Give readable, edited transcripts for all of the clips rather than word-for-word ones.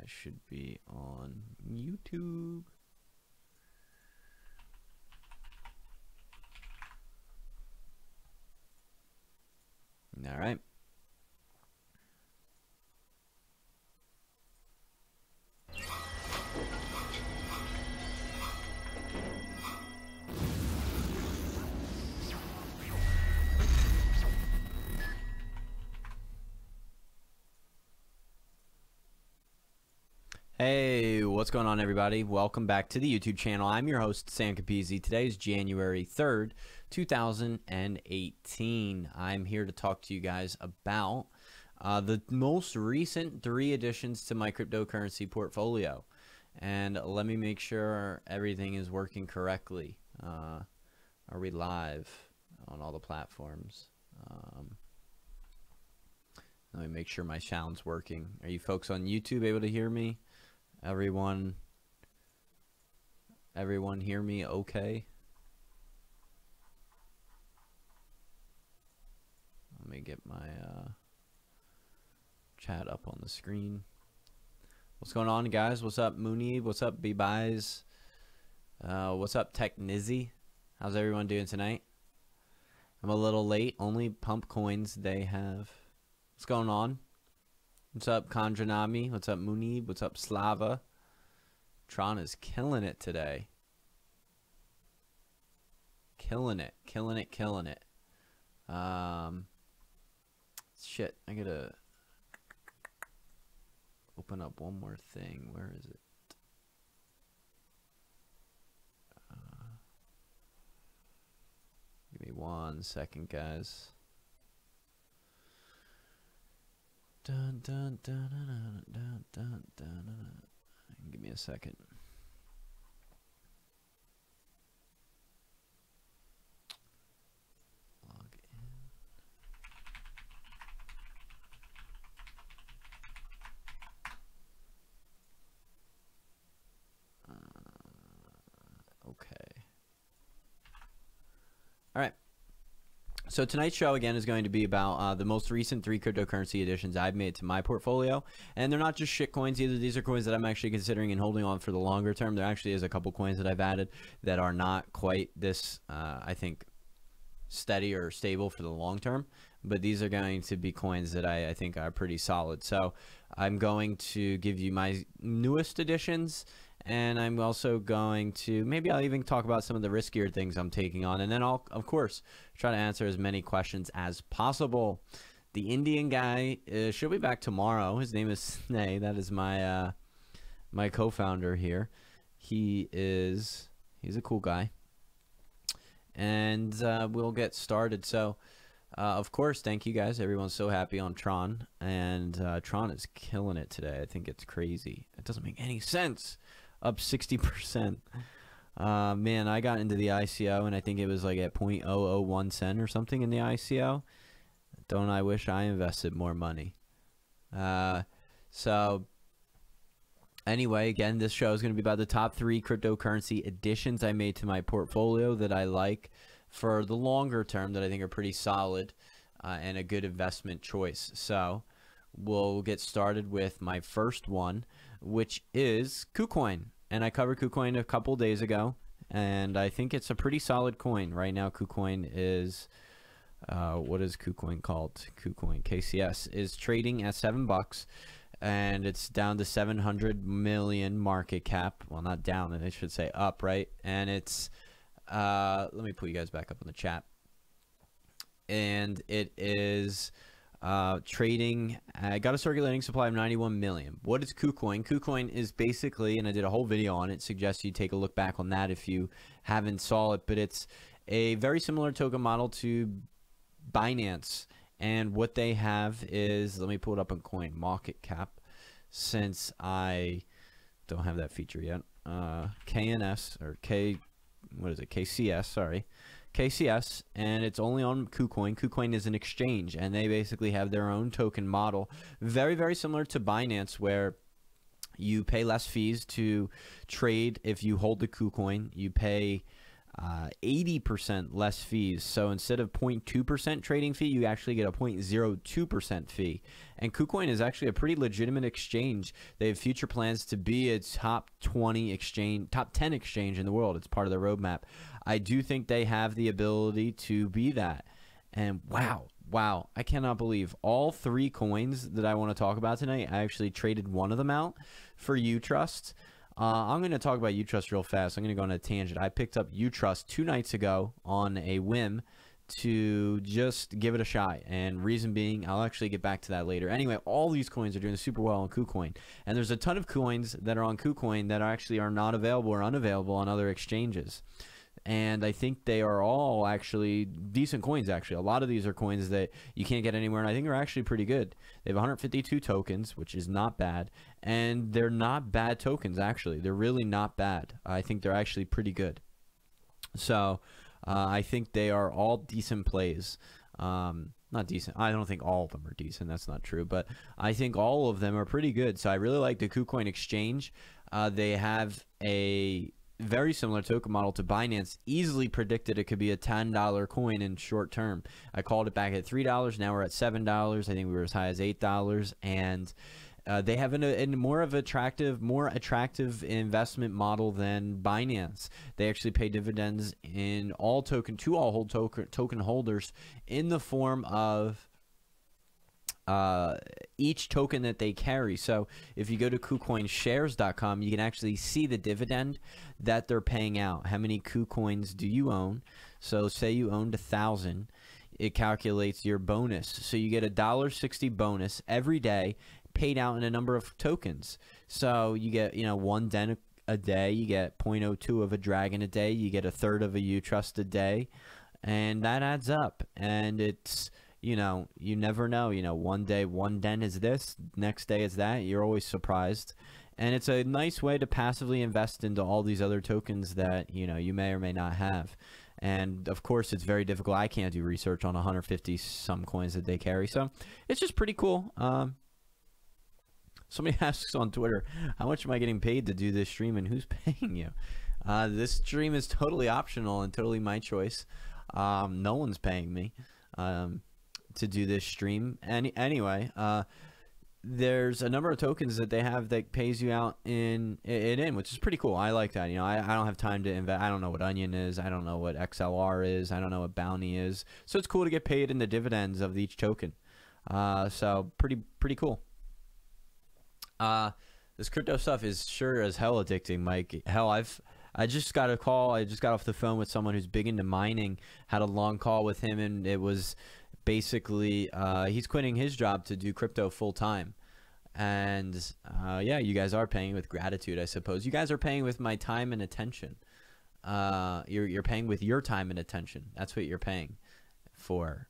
should be on YouTube. All right. Hey, what's going on, everybody? Welcome back to the YouTube channel. I'm your host, Sam Capizzi. Today is January 3rd, 2018. I'm here to talk to you guys about the most recent 3 additions to my cryptocurrency portfolio. And let me make sure everything is working correctly. Are we live on all the platforms? Let me make sure my sound's working. Are you folks on YouTube able to hear me? Everyone hear me okay? Let me get my chat up on the screen. What's going on, guys? What's up, Mooney? What's up, B-Buys? What's up, Tech Nizzy? How's everyone doing tonight? I'm a little late. Only pump coins they have. What's going on? What's up, Kandranami? What's up, Munib? What's up, Slava? Tron is killing it today. Killing it. Killing it. Killing it. Shit, I gotta open up one more thing. Where is it? Give me 1 second, guys. Dun, dun, dun, dun, dun, dun, dun, dun. Give me a second. Log in. Okay. All right. So tonight's show, again, is going to be about the most recent 3 cryptocurrency additions I've made to my portfolio. And they're not just shit coins either. These are coins that I'm actually considering and holding on for the longer term. There actually is a couple coins that I've added that are not quite this, I think, steady or stable for the long term. But these are going to be coins that I think are pretty solid. So I'm going to give you my newest additions. And I'm also going to, maybe I'll even talk about some of the riskier things I'm taking on. And then I'll, of course, try to answer as many questions as possible. The Indian guy should be back tomorrow. His name is Sneh. That is my my co-founder here. He's a cool guy. And we'll get started. So, of course, thank you guys. Everyone's so happy on Tron. And Tron is killing it today. I think it's crazy. It doesn't make any sense. Up 60%. Man, I got into the ICO and I think it was like at 0.001 cent or something in the ICO. Don't I wish I invested more money? So anyway, again, this show is going to be about the top 3 cryptocurrency additions I made to my portfolio that I like for the longer term, that I think are pretty solid and a good investment choice. So we'll get started with my first one, which is KuCoin. And I covered KuCoin a couple days ago, and I think it's a pretty solid coin. Right now, KuCoin is, what is KuCoin called? KuCoin, KCS, is trading at $7, and it's down to 700 million market cap. Well, not down, I should say up, right? And it's, let me put you guys back up in the chat. And it is trading. I got a circulating supply of 91 million. What is KuCoin? KuCoin is basically, and I did a whole video on it, suggest you take a look back on that if you haven't saw it, but it's a very similar token model to Binance. And what they have is, let me pull it up on Coin Market Cap, since I don't have that feature yet. KNS, or what is it? KCS, sorry. KCS, and it's only on KuCoin. KuCoin is an exchange, and they basically have their own token model, very, very similar to Binance, where you pay less fees to trade if you hold the KuCoin. You pay 80% less fees. So instead of 0.2% trading fee, you actually get a 0.02% fee. And KuCoin is actually a pretty legitimate exchange. They have future plans to be a top 10 exchange in the world. It's part of their roadmap. I do think they have the ability to be that. And wow, I cannot believe all 3 coins that I want to talk about tonight. I actually traded one of them out for UTrust. I'm going to talk about UTrust real fast. I'm going to go on a tangent. I picked up UTrust 2 nights ago on a whim to just give it a shot. And reason being, I'll actually get back to that later. Anyway, all these coins are doing super well on KuCoin. And there's a ton of coins that are on KuCoin that actually are not available or unavailable on other exchanges. And I think they are all actually decent coins, actually. A lot of these are coins that you can't get anywhere, and I think are actually pretty good. They have 152 tokens, which is not bad. And they're not bad tokens, actually. They're really not bad. I think they're actually pretty good. So I think they are all decent plays. Not decent. I don't think all of them are decent. That's not true. But I think all of them are pretty good. So I really like the KuCoin exchange. They have a very similar token model to Binance. Easily predicted it could be a $10 coin in short term. I called it back at $3. Now we're at $7. I think we were as high as $8. And they have a more attractive investment model than Binance. They actually pay dividends in all token holders in the form of each token that they carry. So if you go to KuCoinshares.com, you can actually see the dividend that they're paying out. How many KuCoins do you own? So say you owned 1,000, it calculates your bonus. So you get a $1.60 bonus every day paid out in a number of tokens. So you get, 1 den a day, you get 0.02 of a Dragon a day, you get a third of a UTrust a day, and that adds up. And it's, you never know. One day one den is this, next day is that. You're always surprised. And it's a nice way to passively invest into all these other tokens that, you may or may not have. And of course, it's very difficult. I can't do research on 150 some coins that they carry. So it's just pretty cool. Somebody asks on Twitter, how much am I getting paid to do this stream and who's paying you? This stream is totally optional and totally my choice. No one's paying me to do this stream. Anyway, there's a number of tokens that they have that pays you out which is pretty cool. I like that. I don't have time to invest. I don't know what Onion is. I don't know what XLR is. I don't know what Bounty is. So it's cool to get paid in the dividends of each token. So pretty cool. This crypto stuff is sure as hell addicting, Mike. Hell, I just got a call. I just got off the phone with someone who's big into mining. Had a long call with him, and it was basically he's quitting his job to do crypto full time. And yeah, you guys are paying with gratitude, I suppose. You guys are paying with my time and attention. You're paying with your time and attention. That's what you're paying for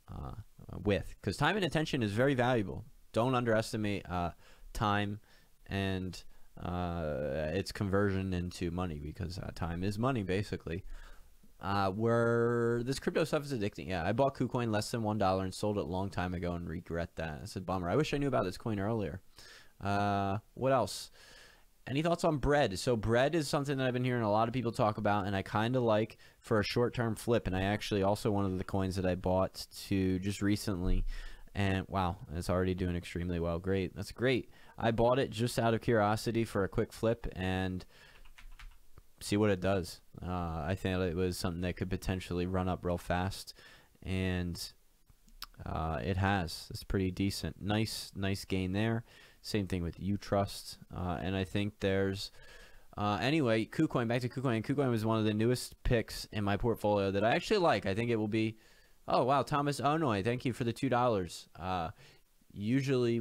because time and attention is very valuable. Don't underestimate time and its conversion into money, because time is money basically. Where this crypto stuff is addicting. Yeah, I bought KuCoin less than $1 and sold it a long time ago and regret that. It's a bummer. I wish I knew about this coin earlier. What else? Any thoughts on bread? So bread is something that I've been hearing a lot of people talk about, and I kind of like for a short-term flip. And I actually also one of the coins that I bought to just recently, and wow, it's already doing extremely well. Great. That's great. I bought it just out of curiosity for a quick flip and see what it does. I think it was something that could potentially run up real fast, and it has. It's pretty decent. Nice gain there. Same thing with UTrust. And I think there's anyway, KuCoin, back to KuCoin. KuCoin was one of the newest picks in my portfolio that I actually like. I think it will be, oh wow, Thomas Onoy, thank you for the $2. Usually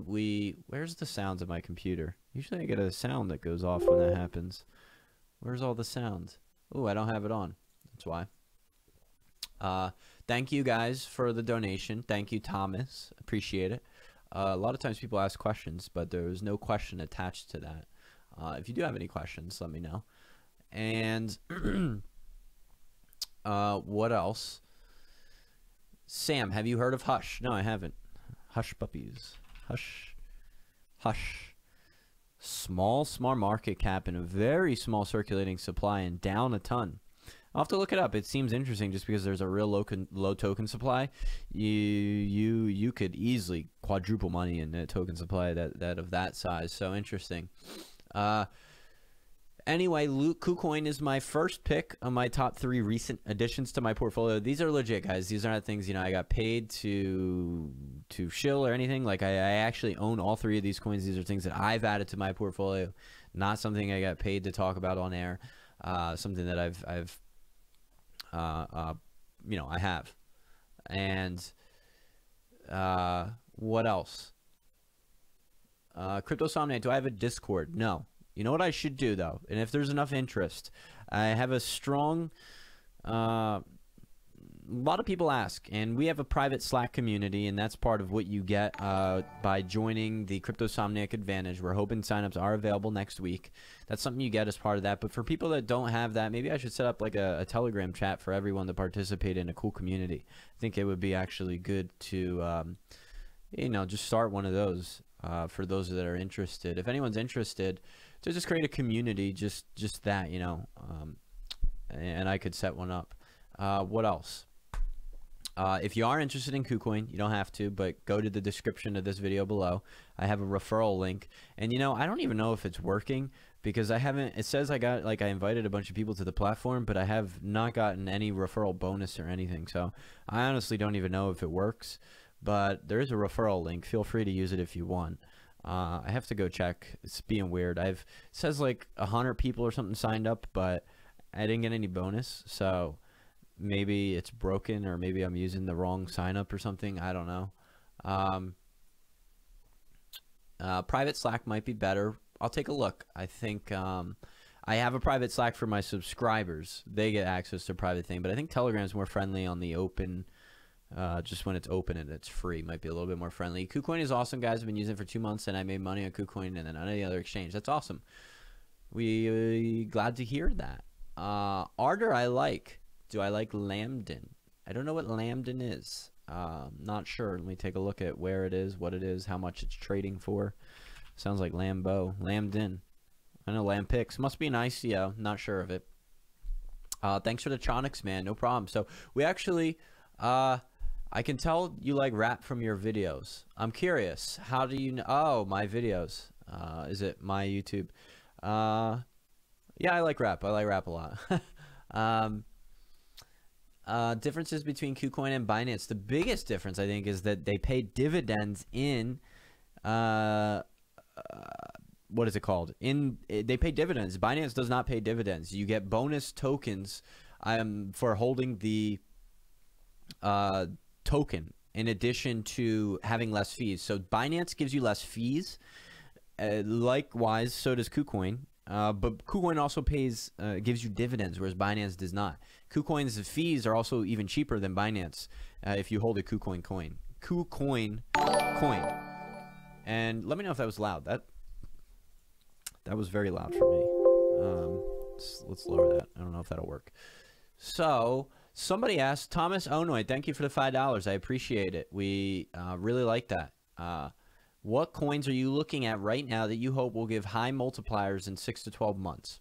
where's the sounds of my computer? Usually I get a sound that goes off when that happens. Where's all the sound? Oh, I don't have it on. That's why. Thank you guys for the donation. Thank you, Thomas. Appreciate it. A lot of times people ask questions, but there was no question attached to that. If you do have any questions, let me know. And what else? Sam, have you heard of Hush? No, I haven't. Hush puppies. Hush. Small market cap and a very small circulating supply and down a ton. I'll have to look it up. It seems interesting just because there's a real low token supply. You could easily quadruple money in a token supply that of that size. So interesting. Anyway, KuCoin is my first pick of my top 3 recent additions to my portfolio. These are legit, guys. These are not things, I got paid to shill or anything. Like, I actually own all 3 of these coins. These are things that I've added to my portfolio, not something I got paid to talk about on air. Something that I have. And what else? Cryptosomniac, do I have a Discord? No. You know what I should do, though? And if there's enough interest, I have a strong... a lot of people ask, and we have a private Slack community, and that's part of what you get by joining the Cryptosomniac Advantage. We're hoping signups are available next week. That's something you get as part of that. But for people that don't have that, maybe I should set up like a Telegram chat for everyone to participate in a cool community. I think it would be actually good to, just start one of those for those that are interested. If anyone's interested, to just create a community, just that, and I could set one up. What else? If you are interested in KuCoin, you don't have to, but go to the description of this video below. I have a referral link, and I don't even know if it's working because I haven't. It says I invited a bunch of people to the platform, but I have not gotten any referral bonus or anything. So I honestly don't even know if it works. But there is a referral link. Feel free to use it if you want. I have to go check. It's being weird. It says like 100 people or something signed up, but I didn't get any bonus. So maybe it's broken, or maybe I'm using the wrong sign up or something. I don't know. Private Slack might be better. I'll take a look. I think I have a private Slack for my subscribers. They get access to a private thing, but I think Telegram's more friendly on the open. Just when it's open and it's free, might be a little bit more friendly. KuCoin is awesome, guys. I've been using it for 2 months, and I made money on KuCoin and then on any other exchange. That's awesome. We glad to hear that. Ardor, I like. Do I like Lambden? I don't know what Lambden is. Not sure. Let me take a look at where it is, what it is, how much it's trading for. Sounds like Lambo. Lambden. I know Lampix. Must be an ICO. Not sure of it. Thanks for the Tronics, man. No problem. So we actually... I can tell you like rap from your videos. I'm curious. How do you know? Oh, my videos. Is it my YouTube? Yeah, I like rap. I like rap a lot. Differences between KuCoin and Binance. The biggest difference, I think, is that they pay dividends in, what is it called? They pay dividends. Binance does not pay dividends. You get bonus tokens for holding the token in addition to having less fees. So Binance gives you less fees. Likewise, so does KuCoin. But KuCoin also gives you dividends, whereas Binance does not. KuCoin's fees are also even cheaper than Binance if you hold a KuCoin coin. KuCoin coin. And let me know if that was loud. That was very loud for me. Let's lower that. I don't know if that'll work. So somebody asked, Thomas Onoy, thank you for the $5. I appreciate it. We really like that. What coins are you looking at right now that you hope will give high multipliers in 6 to 12 months?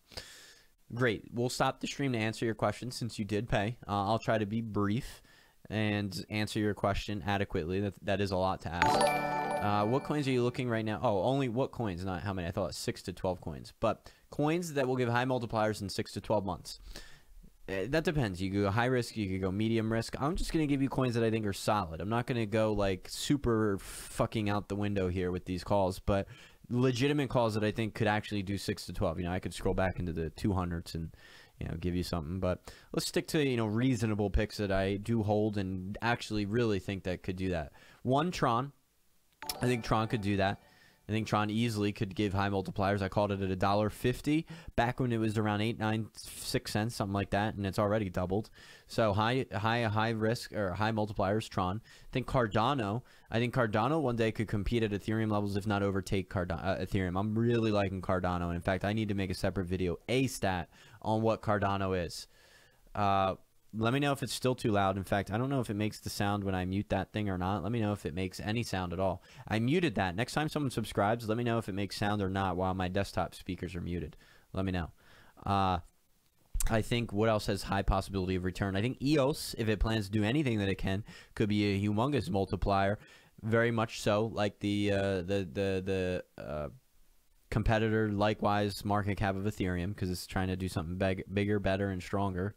Great. We'll stop the stream to answer your question since you did pay. I'll try to be brief and answer your question adequately. That is a lot to ask. What coins are you looking right now? Oh, only what coins, not how many. I thought it was 6 to 12 coins. But coins that will give high multipliers in 6 to 12 months. That depends. You could go high risk, you could go medium risk. I'm just going to give you coins that I think are solid. I'm not going to go like super fucking out the window here with these calls, but legitimate calls that I think could actually do 6 to 12. I could scroll back into the 200s and, give you something, but let's stick to, reasonable picks that I do hold and actually really think that could do that. One, Tron. I think Tron could do that. I think Tron easily could give high multipliers. I called it at $1.50 back when it was around 8.96 cents, something like that, and it's already doubled. So high risk or high multipliers, Tron. I think Cardano. One day could compete at Ethereum levels, if not overtake Ethereum. I'm really liking Cardano, and in fact, I need to make a separate video, on what Cardano is. Let me know if it's still too loud. In fact, I don't know if it makes the sound when I mute that thing or not. Let me know if it makes any sound at all. I muted that. Next time someone subscribes, let me know if it makes sound or not while my desktop speakers are muted. Let me know. I think what else has high possibility of return? I think EOS, if it plans to do anything that it can, could be a humongous multiplier. Very much so, like the competitor, likewise market cap of Ethereum, because it's trying to do something bigger, better, and stronger.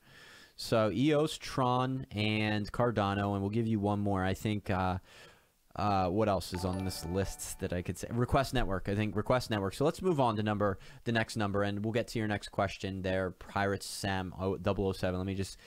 So EOS, Tron, and Cardano, and we'll give you one more. I think what else is on this list that I could say? Request Network. I think Request Network. So let's move on to the next number, and we'll get to your next question there. Pirates Sam 007. Let me just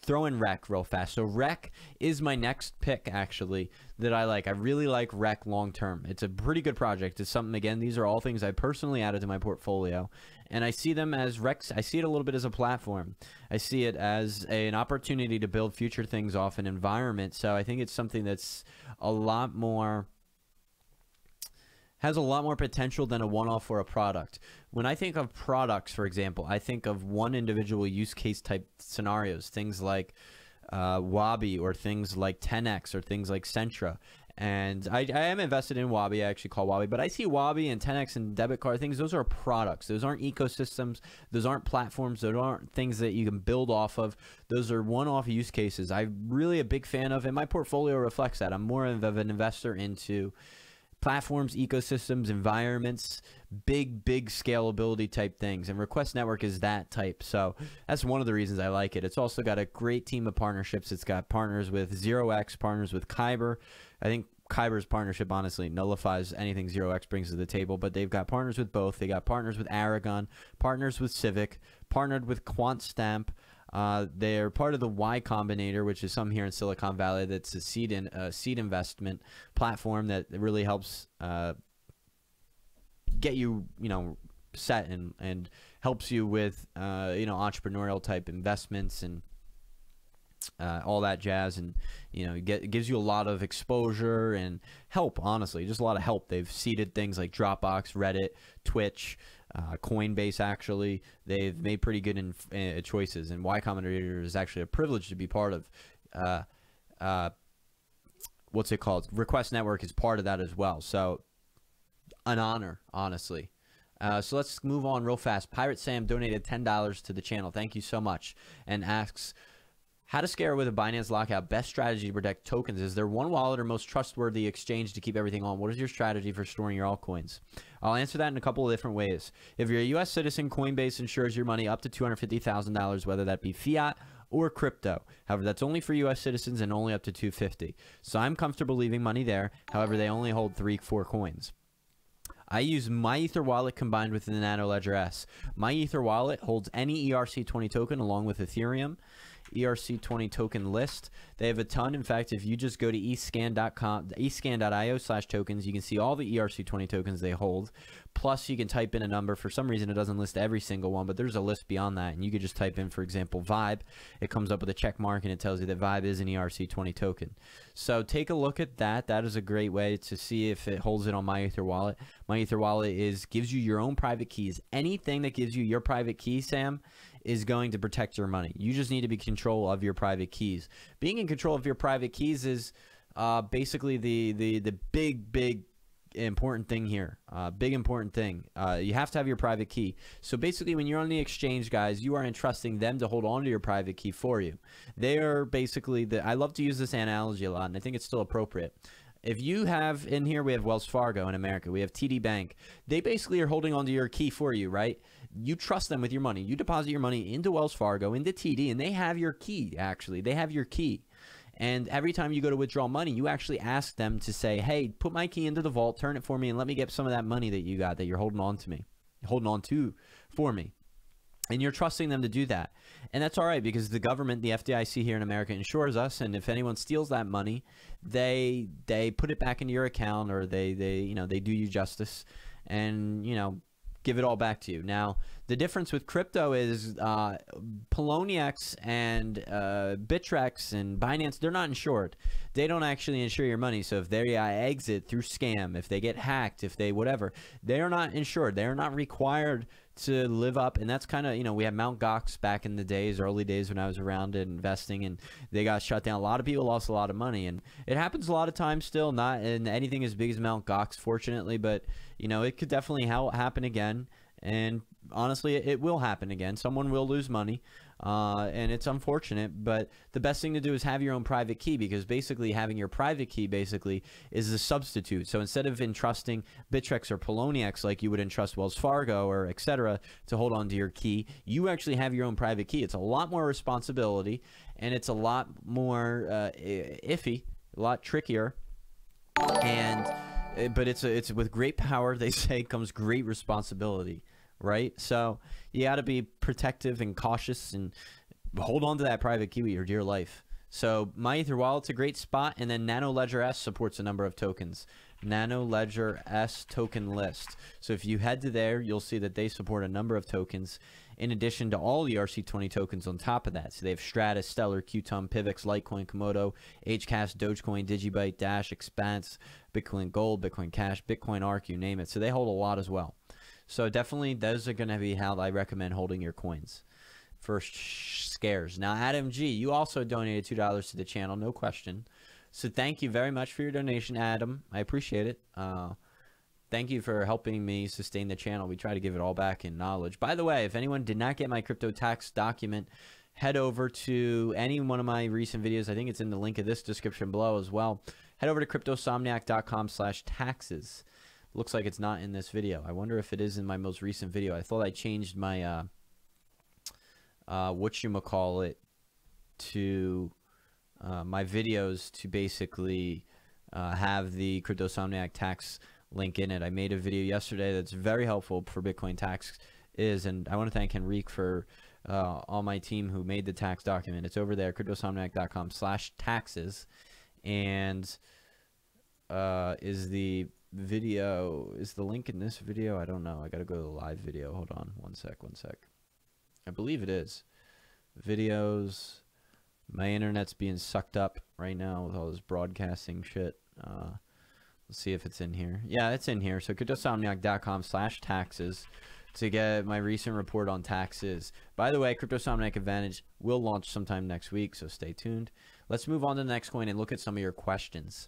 throw in REC real fast. So REC is my next pick, actually, that I like. I really like REC long term. It's a pretty good project. It's something, again, these are all things I personally added to my portfolio, and I see them as REC. I see it a little bit as a platform. I see it as an opportunity to build future things off an environment. So I think it's something that's a lot more, has a lot more potential than a one-off or a product. When I think of products, for example, I think of one individual use case type scenarios, things like Wabi, or things like 10x, or things like Centra. And I am invested in Wabi. I actually call Wabi, but I see Wabi and 10x and debit card things. Those are products. Those aren't ecosystems. Those aren't platforms. Those aren't things that you can build off of. Those are one-off use cases. I'm really a big fan of, and my portfolio reflects that. I'm more of an investor into platforms, ecosystems, environments, big scalability type things, and Request Network is that type. So that's one of the reasons I like it. It's also got a great team of partnerships. It's got partners with 0x, partners with Kyber. I think Kyber's partnership honestly nullifies anything 0x brings to the table, but they've got partners with both. They got partners with Aragon, partners with Civic, partnered with QuantStamp. They're part of the Y Combinator, which is some here in Silicon Valley. That's a seed investment platform that really helps get you, set and helps you with entrepreneurial type investments and all that jazz, and it gives you a lot of exposure and help. Honestly, just a lot of help. They've seeded things like Dropbox, Reddit, Twitch. Coinbase, actually, they've made pretty good choices, and Y Combinator is actually a privilege to be part of. What's it called? Request Network is part of that as well, so an honor, honestly. So let's move on real fast. Pirate Sam donated $10 to the channel. Thank you so much, and asks, how to scare with a Binance lockout, best strategy to protect tokens. Is there one wallet or most trustworthy exchange to keep everything on? What is your strategy for storing your altcoins? I'll answer that in a couple of different ways. If you're a U.S. citizen, Coinbase insures your money up to $250,000, whether that be fiat or crypto. However, that's only for U.S. citizens and only up to $250,000. So I'm comfortable leaving money there. However, they only hold 3-4 coins. I use MyEther wallet combined with the Nano Ledger S. MyEther wallet holds any ERC20 token along with Ethereum. ERC20 token list. They have a ton. In fact, if you just go to escan.io/tokens, you can see all the ERC20 tokens they hold. Plus, you can type in a number. For some reason, it doesn't list every single one, but there's a list beyond that. And you could just type in, for example, Vibe. It comes up with a check mark, and it tells you that Vibe is an ERC20 token. So take a look at that. That is a great way to see if it holds it on MyEther wallet. MyEther wallet gives you your own private keys. Anything that gives you your private key, Sam, is going to protect your money. You just need to be in control of your private keys. Being in control of your private keys is basically the big important thing here. Big important thing. You have to have your private key. So basically, when you're on the exchange, guys, you are entrusting them to hold on to your private key for you. They are basically I love to use this analogy a lot, and I think it's still appropriate. If you have, in here we have Wells Fargo in America, we have TD Bank. They basically are holding onto your key for you, right? You trust them with your money. You deposit your money into Wells Fargo, into TD, and they have your key, actually. They have your key. And every time you go to withdraw money, you actually ask them to say, hey, put my key into the vault, turn it for me, and let me get some of that money that you got that you're holding on to for me. And you're trusting them to do that. And that's all right, because the government, the FDIC here in America, insures us, and if anyone steals that money, they put it back into your account, or they do you justice and, give it all back to you. Now, the difference with crypto is Poloniex and Bittrex and Binance, they're not insured. They don't actually insure your money. So if they exit through scam, if they get hacked, if they whatever, they are not insured. They are not required to live up. And that's kind of, we had Mt. Gox back in the early days when I was around investing, and they got shut down. A lot of people lost a lot of money, and it happens a lot of times still, not in anything as big as Mt. Gox, fortunately, but it could definitely happen again. And honestly, it will happen again. Someone will lose money, and it's unfortunate, but the best thing to do is have your own private key, because basically having your private key basically is the substitute. So instead of entrusting Bittrex or Poloniex like you would entrust Wells Fargo or etc. to hold on to your key, you actually have your own private key. It's a lot more responsibility, and it's a lot more iffy, a lot trickier, and but it's with great power, they say, comes great responsibility, right? So you got to be protective and cautious and hold on to that private key with your dear life. So My Ether Wallet's a great spot, and then Nano Ledger S supports a number of tokens. Nano Ledger S token list. So if you head to there, you'll see that they support a number of tokens in addition to all the RC20 tokens on top of that. So they have Stratus, Stellar, Qtum, Pivx, Litecoin, Komodo, HCAS, Dogecoin, Digibyte, Dash, Expanse, Bitcoin Gold, Bitcoin Cash, Bitcoin Arc, you name it. So they hold a lot as well. So definitely those are going to be how I recommend holding your coins for scares. Now, Adam G, you also donated $2 to the channel, no question. So thank you very much for your donation, Adam. I appreciate it. Thank you for helping me sustain the channel. We try to give it all back in knowledge. By the way, if anyone did not get my crypto tax document, head over to any one of my recent videos. I think it's in the link of this description below as well. Head over to cryptosomniac.com/taxes. Looks like it's not in this video. I wonder if it is in my most recent video. I thought I changed my whatchamacallit to my videos to basically have the Cryptosomniac tax link in it. I made a video yesterday that's very helpful for Bitcoin tax and I want to thank Henrique for all my team who made the tax document. It's over there, cryptosomniac.com/taxes, and is the link in this video? I don't know. I gotta go to the live video. Hold on one sec. I believe it is. Videos. My internet's being sucked up right now with all this broadcasting shit. Let's see if it's in here. Yeah, it's in here. So cryptosomniac.com/taxes to get my recent report on taxes. By the way, Cryptosomniac Advantage will launch sometime next week, so stay tuned. Let's move on to the next coin and look at some of your questions.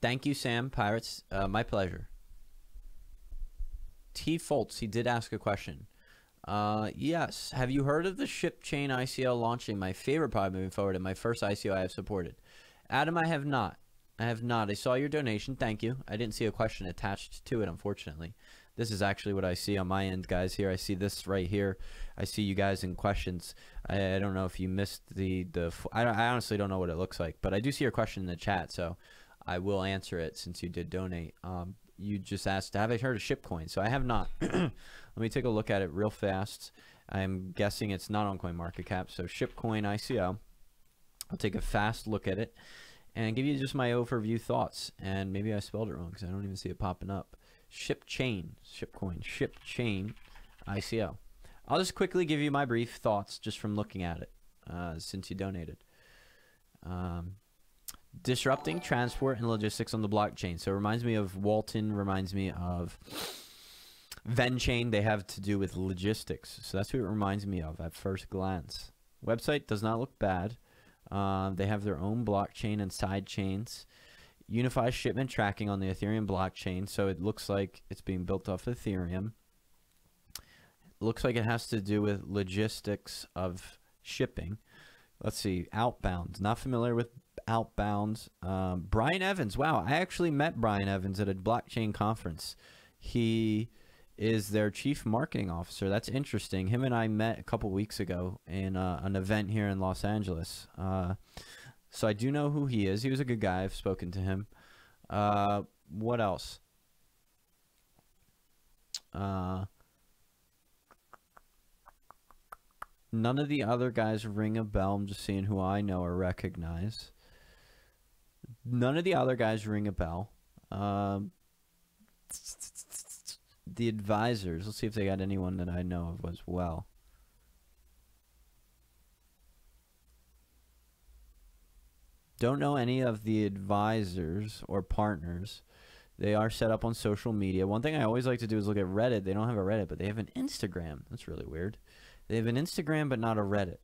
Thank you, Sam Pirates. My pleasure. T. Foltz, he did ask a question. Yes. Have you heard of the ShipChain ICO launching? My favorite product moving forward and my first ICO I have supported. Adam, I have not. I saw your donation. Thank you. I didn't see a question attached to it, unfortunately. This is actually what I see on my end, guys. Here, I see this right here. I see you guys in questions. I don't know if you missed I honestly don't know what it looks like, but I do see your question in the chat, so I will answer it since you did donate. You just asked, have I heard of ShipCoin? So I have not. Let me take a look at it real fast. I'm guessing it's not on CoinMarketCap. So ShipCoin ICO. I'll take a fast look at it and give you just my overview thoughts. And maybe I spelled it wrong because I don't even see it popping up. ShipChain, ShipChain ICO. I'll just quickly give you my brief thoughts just from looking at it since you donated. Disrupting transport and logistics on the blockchain. So it reminds me of Walton, reminds me of VenChain. They have to do with logistics. So that's what it reminds me of at first glance. Website does not look bad. They have their own blockchain and side chains. Unified shipment tracking on the Ethereum blockchain. So it looks like it's being built off Ethereum. It looks like it has to do with logistics of shipping. Let's see. Outbound. Not familiar with outbound. Brian Evans. Wow. I actually met Brian Evans at a blockchain conference. He is their chief marketing officer. That's interesting. Him and I met a couple weeks ago in an event here in Los Angeles. So I do know who he is. He was a good guy. I've spoken to him. What else? None of the other guys ring a bell. I'm just seeing who I know or recognize. None of the other guys ring a bell. The advisors. Let's see if they got anyone that I know of as well. Don't know any of the advisors or partners. They are set up on social media. One thing I always like to do is look at Reddit. They don't have a Reddit, but they have an Instagram. That's really weird. They have an Instagram, but not a Reddit.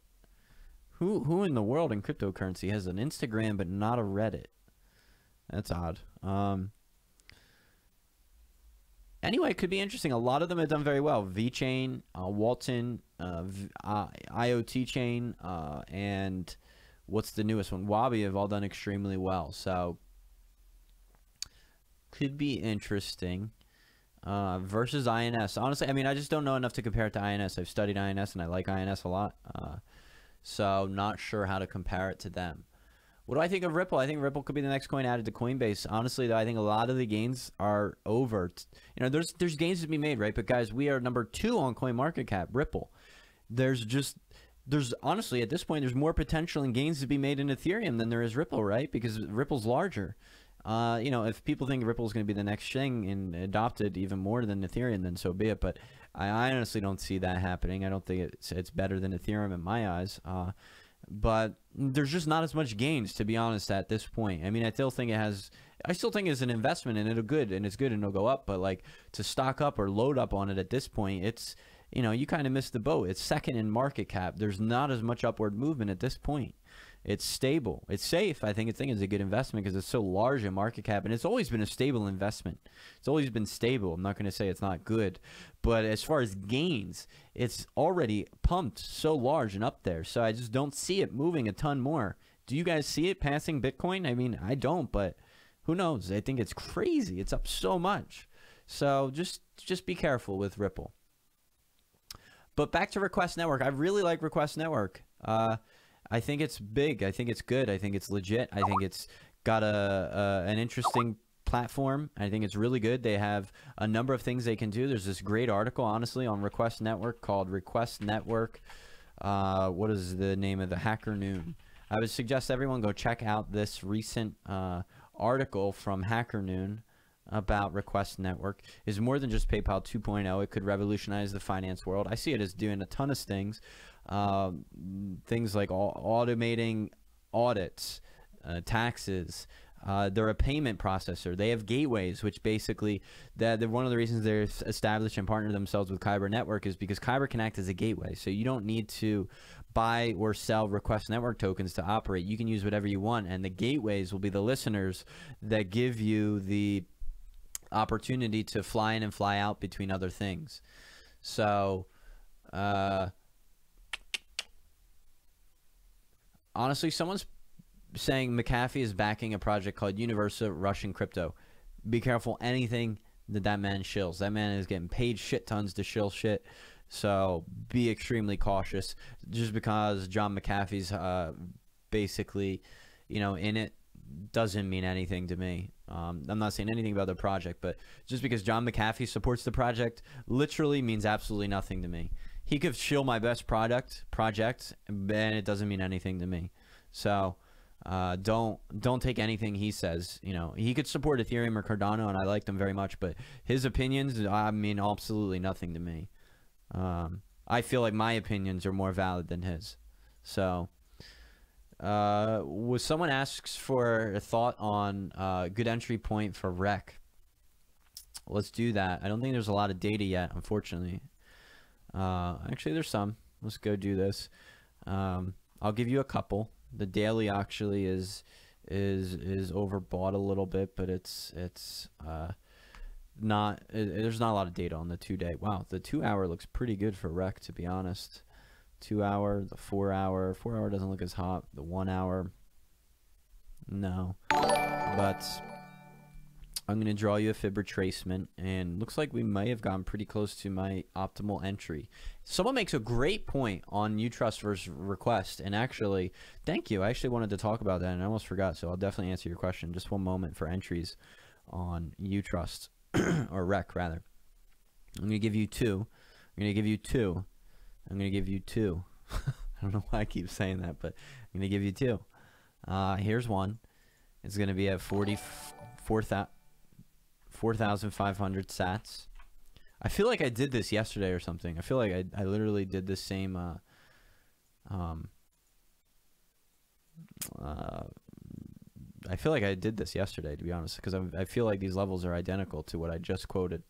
Who in the world in cryptocurrency has an Instagram, but not a Reddit? That's odd. Anyway, it could be interesting. A lot of them have done very well. VeChain, Walton, IoT Chain, and what's the newest one? Wabi have all done extremely well. So could be interesting. Versus INS. Honestly, I mean, I just don't know enough to compare it to INS. I've studied INS and I like INS a lot. So not sure how to compare it to them. What do I think of Ripple? I think Ripple could be the next coin added to Coinbase. Honestly, though, I think a lot of the gains are over. You know, there's gains to be made, right? But guys, we are number 2 on CoinMarketCap, Ripple. There's honestly, at this point, there's more potential and gains to be made in Ethereum than there is Ripple, right? Because Ripple's larger. You know, if people think Ripple is going to be the next thing and adopted even more than Ethereum, then so be it. But I honestly don't see that happening. I don't think it's better than Ethereum in my eyes. But there's just not as much gains, to be honest, at this point. I mean, I still think it's an investment and it's good and it'll go up. But like to stock up or load up on it at this point, it's, you know, you kind of missed the boat. It's second in market cap. There's not as much upward movement at this point. It's stable. It's safe. I think it's a good investment because it's so large in market cap, and it's always been a stable investment. It's always been stable. I'm not going to say it's not good, but as far as gains, it's already pumped so large and up there. So I just don't see it moving a ton more. Do you guys see it passing Bitcoin? I mean, I don't, but who knows? I think it's crazy. It's up so much. So just be careful with Ripple. But back to Request Network. I really like Request Network. I think it's big. I think it's good. I think it's legit. I think it's got an interesting platform. I think it's really good. They have a number of things they can do. There's this great article, honestly, on Request Network called Request Network. What is the name of the Hacker Noon? I would suggest everyone go check out this recent article from Hacker Noon about Request Network. Is more than just PayPal 2.0. It could revolutionize the finance world. I see it as doing a ton of things. Things like automating audits, taxes. They're a payment processor. They have gateways, which basically, one of the reasons they're established and partner themselves with Kyber Network is because Kyber can act as a gateway. So you don't need to buy or sell Request Network tokens to operate. You can use whatever you want, and the gateways will be the listeners that give you the opportunity to fly in and fly out between other things. So honestly, someone's saying McAfee is backing a project called Universa Russian Crypto. Be careful anything that man shills. That man is getting paid shit tons to shill shit. So be extremely cautious. Just because John McAfee's basically, you know, in it doesn't mean anything to me. I'm not saying anything about the project, but just because John McAfee supports the project literally means absolutely nothing to me. He could shill my best project, and it doesn't mean anything to me. So don't take anything he says. You know, he could support Ethereum or Cardano, and I like them very much, but his opinions, I mean, absolutely nothing to me. I feel like my opinions are more valid than his. So someone asks for a thought on good entry point for REC. Let's do that. I don't think there's a lot of data yet, unfortunately. Actually, there's some. Let's go do this. I'll give you a couple. The daily actually is overbought a little bit, but it's not. There's not a lot of data on the 2-day. Wow, the 2-hour looks pretty good for REC, to be honest. 2-hour, the 4-hour. 4-hour doesn't look as hot. The 1-hour, no. But I'm going to draw you a fib retracement, and looks like we may have gotten pretty close to my optimal entry. Someone makes a great point on Utrust versus Request, and actually, thank you. I actually wanted to talk about that, and I almost forgot, so I'll definitely answer your question. Just one moment for entries on Utrust, or REC, rather. I'm going to give you two. I'm going to give you two. I'm going to give you two. I don't know why I keep saying that, but I'm going to give you two. Here's one. It's going to be at 4,500 sats. I feel like I did this yesterday or something. I feel like I literally did the same I feel like I did this yesterday, to be honest, because I feel like these levels are identical to what I just quoted.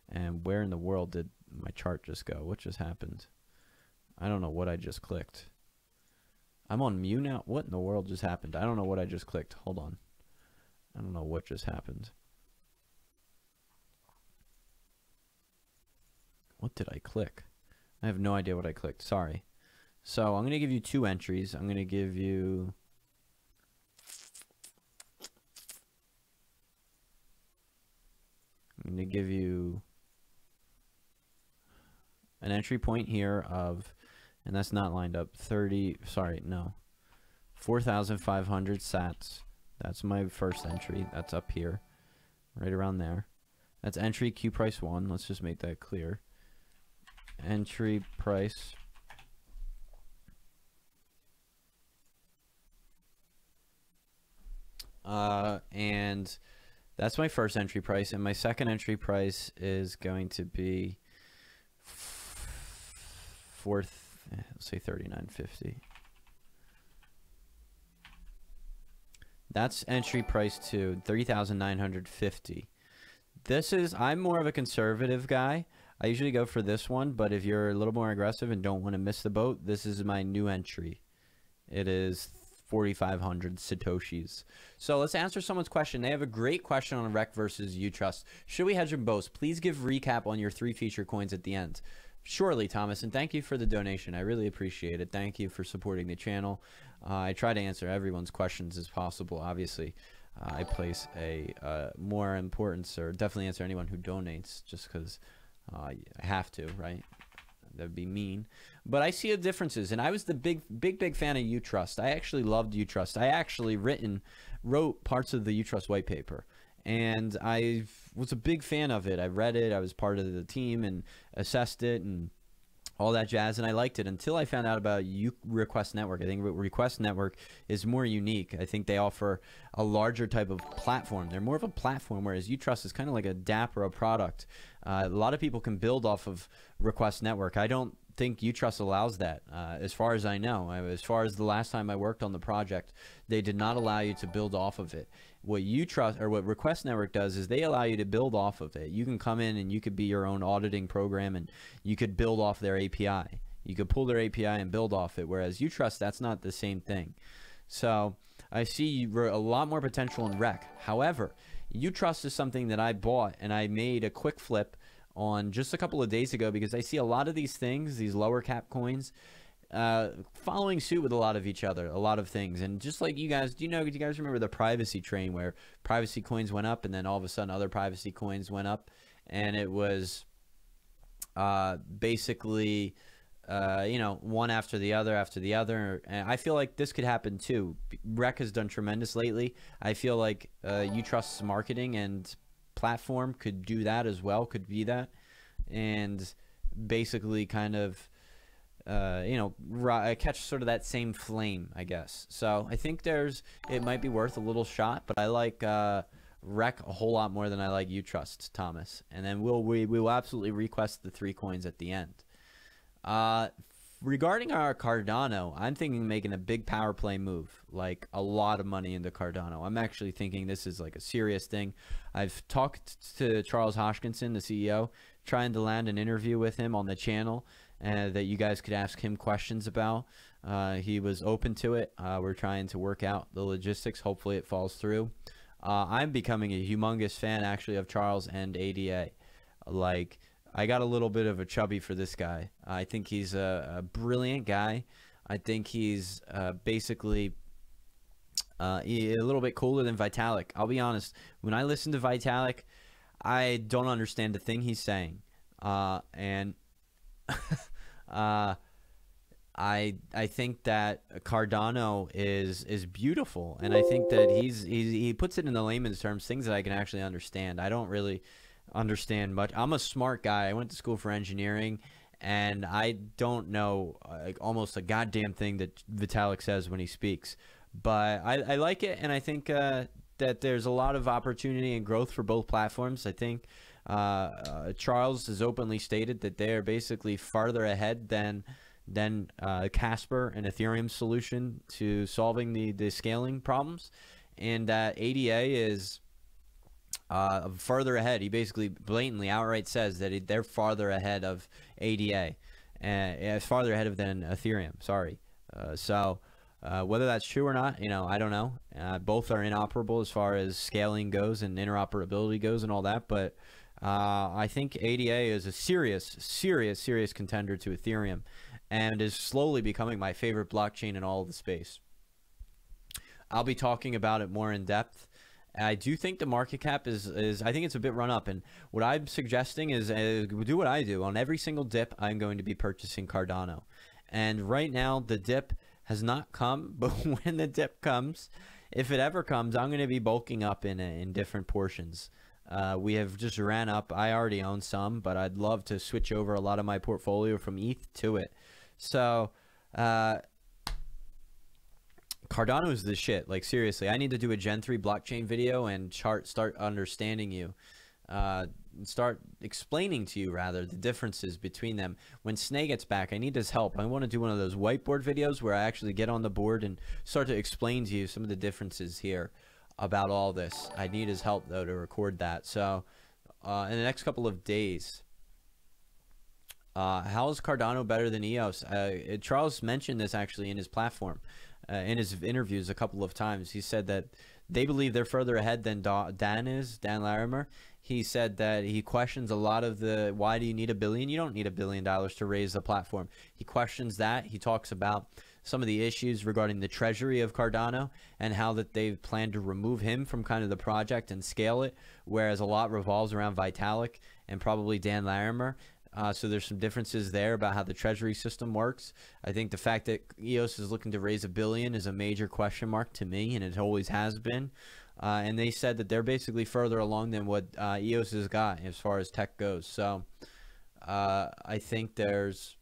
And where in the world did my chart just go? What just happened? I don't know what I just clicked. I'm on mute now. What in the world just happened? I don't know what I just clicked. Hold on. I don't know what just happened. What did I click? I have no idea what I clicked. Sorry. So I'm going to give you 2 entries. I'm going to give you... I'm going to give you an entry point here of, and that's not lined up, 4,500 sats. That's my first entry. That's up here, right around there. That's entry Q price 1. Let's just make that clear. Entry price. And that's my first entry price, and my second entry price is going to be let's say 39.50. That's entry price 2, 3,950. This is, I'm more of a conservative guy. I usually go for this one, but if you're a little more aggressive and don't want to miss the boat, this is my new entry. It is 4,500 Satoshis. So let's answer someone's question. They have a great question on REC versus UTrust. Should we hedge them both? Please give recap on your 3 feature coins at the end. Surely, Thomas, and thank you for the donation. I really appreciate it. Thank you for supporting the channel. I try to answer everyone's questions as possible. Obviously, I place a more importance, or definitely answer anyone who donates, just because I have to, right? That'd be mean. But I see the differences, and I was the big fan of UTrust. I actually loved UTrust. I actually wrote parts of the UTrust white paper, and I was a big fan of it. I read it. I was part of the team and assessed it and all that jazz, and I liked it until I found out about Request Network. I think Request Network is more unique. I think they offer a larger type of platform. They're more of a platform, whereas UTrust is kind of like a DApp or a product. A lot of people can build off of Request Network. I don't think UTrust allows that, as far as I know. As far as the last time I worked on the project, they did not allow you to build off of it. What UTrust, or what Request Network does, is they allow you to build off of it. You can come in and you could be your own auditing program, and you could build off their API. You could pull their API and build off it, whereas UTrust, that's not the same thing. So I see a lot more potential in REC. However, UTrust is something that I bought, and I made a quick flip on just a couple of days ago, because I see a lot of these things, these lower cap coins, following suit with a lot of each other, a lot of things. And just like you guys, do you guys remember the privacy train, where privacy coins went up and then all of a sudden other privacy coins went up, and it was basically one after the other. And I feel like this could happen too. REC has done tremendous lately. I feel like UTrust's marketing and platform could do that as well, could be that, and basically kind of catch sort of that same flame, I guess. So I think it might be worth a little shot, but I like REC a whole lot more than I like UTrust, Thomas. And then we will absolutely request the 3 coins at the end. Regarding our Cardano, I'm thinking making a big power play move, like a lot of money into Cardano. I'm actually thinking this is like a serious thing. I've talked to Charles Hoskinson, the CEO, trying to land an interview with him on the channel that you guys could ask him questions about. He was open to it. We're trying to work out the logistics. Hopefully it falls through. I'm becoming a humongous fan, actually, of Charles and ADA. Like, I got a little bit of a chubby for this guy. I think he's a brilliant guy. I think he's basically a little bit cooler than Vitalik. I'll be honest. When I listen to Vitalik, I don't understand a thing he's saying. And I think that Cardano is beautiful, and I think that he puts it in the layman's terms, things that I can actually understand. I don't really understand much. I'm a smart guy. I went to school for engineering, and I don't know almost a goddamn thing that Vitalik says when he speaks. But I like it, and I think that there's a lot of opportunity and growth for both platforms. I think Charles has openly stated that they are basically farther ahead than Casper and Ethereum's solution to solving the scaling problems, and that ADA is further ahead. He basically blatantly outright says that they're farther ahead of ADA, and farther ahead of than Ethereum. Sorry. So whether that's true or not, I don't know. Both are inoperable as far as scaling goes and interoperability goes and all that, but I think ADA is a serious contender to Ethereum, and is slowly becoming my favorite blockchain in all of the space. I'll be talking about it more in depth. I do think the market cap is I think it's a bit run up, and what I'm suggesting is do what I do. On every single dip, I'm going to be purchasing Cardano. And right now, the dip has not come, but when the dip comes, if it ever comes, I'm going to be bulking up in different portions. We have just ran up. I already own some, but I'd love to switch over a lot of my portfolio from ETH to it. So, Cardano is the shit. Like, seriously, I need to do a Gen 3 blockchain video and start understanding you. Start explaining to you, rather, the differences between them. When Snay gets back, I need his help. I want to do one of those whiteboard videos where I actually get on the board and start to explain to you some of the differences here about all this. I need his help, though, to record that. So, in the next couple of days, how is Cardano better than EOS? Charles mentioned this, actually, in his platform. In his interviews a couple of times. He said that they believe they're further ahead than Dan Larimer. He said that he questions a lot of the, why do you need $1 billion? You don't need $1 billion to raise the platform. He questions that. He talks about some of the issues regarding the treasury of Cardano and how that they plan to remove him from kind of the project and scale it, whereas a lot revolves around Vitalik and probably Dan Larimer. So there's some differences there about how the treasury system works. I think the fact that EOS is looking to raise $1 billion is a major question mark to me, and it always has been. And they said that they're basically further along than what EOS has got as far as tech goes. So I think there's,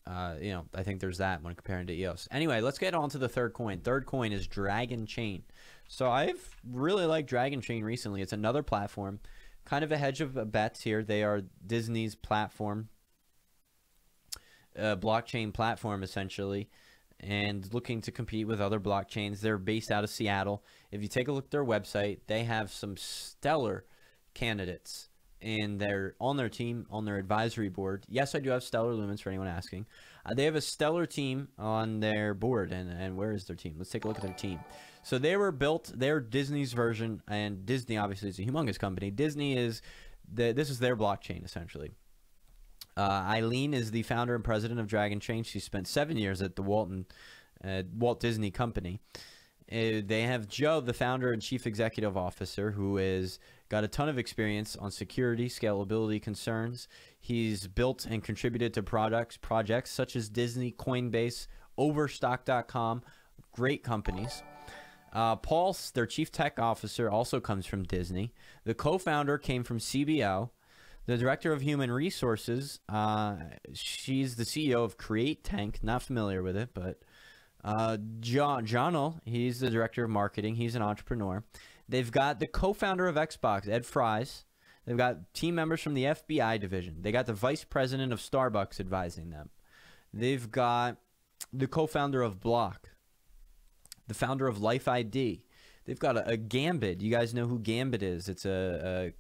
I think there's that when comparing to EOS. Anyway, let's get on to the third coin. Third coin is Dragonchain. So I've really liked Dragonchain recently. It's another platform. Kind of a hedge of bets here. They are Disney's platform, blockchain platform, essentially, and looking to compete with other blockchains. They're based out of Seattle. If you take a look at their website, they have some stellar candidates and they're on their team, on their advisory board. Yes, I do have stellar lumens for anyone asking. They have a stellar team on their board, and where is their team? Let's take a look at their team. So they were built, they're Disney's version, and Disney obviously is a humongous company. Disney is, this is their blockchain, essentially. Eileen is the founder and president of Dragonchain. She spent 7 years at the Walt Disney Company. They have Joe, the founder and chief executive officer, who is got a ton of experience on security, scalability concerns. He's built and contributed to projects such as Disney, Coinbase, Overstock.com, great companies. Paul, their chief tech officer, also comes from Disney. The co-founder came from CBO. The director of human resources, she's the CEO of Create Tank. Not familiar with it, but Johnel, he's the director of marketing. He's an entrepreneur. They've got the co-founder of Xbox, Ed Fries. They've got team members from the FBI division. They got the vice president of Starbucks advising them. They've got the co-founder of Block, the founder of Life ID. They've got a Gambit. You guys know who Gambit is. It's a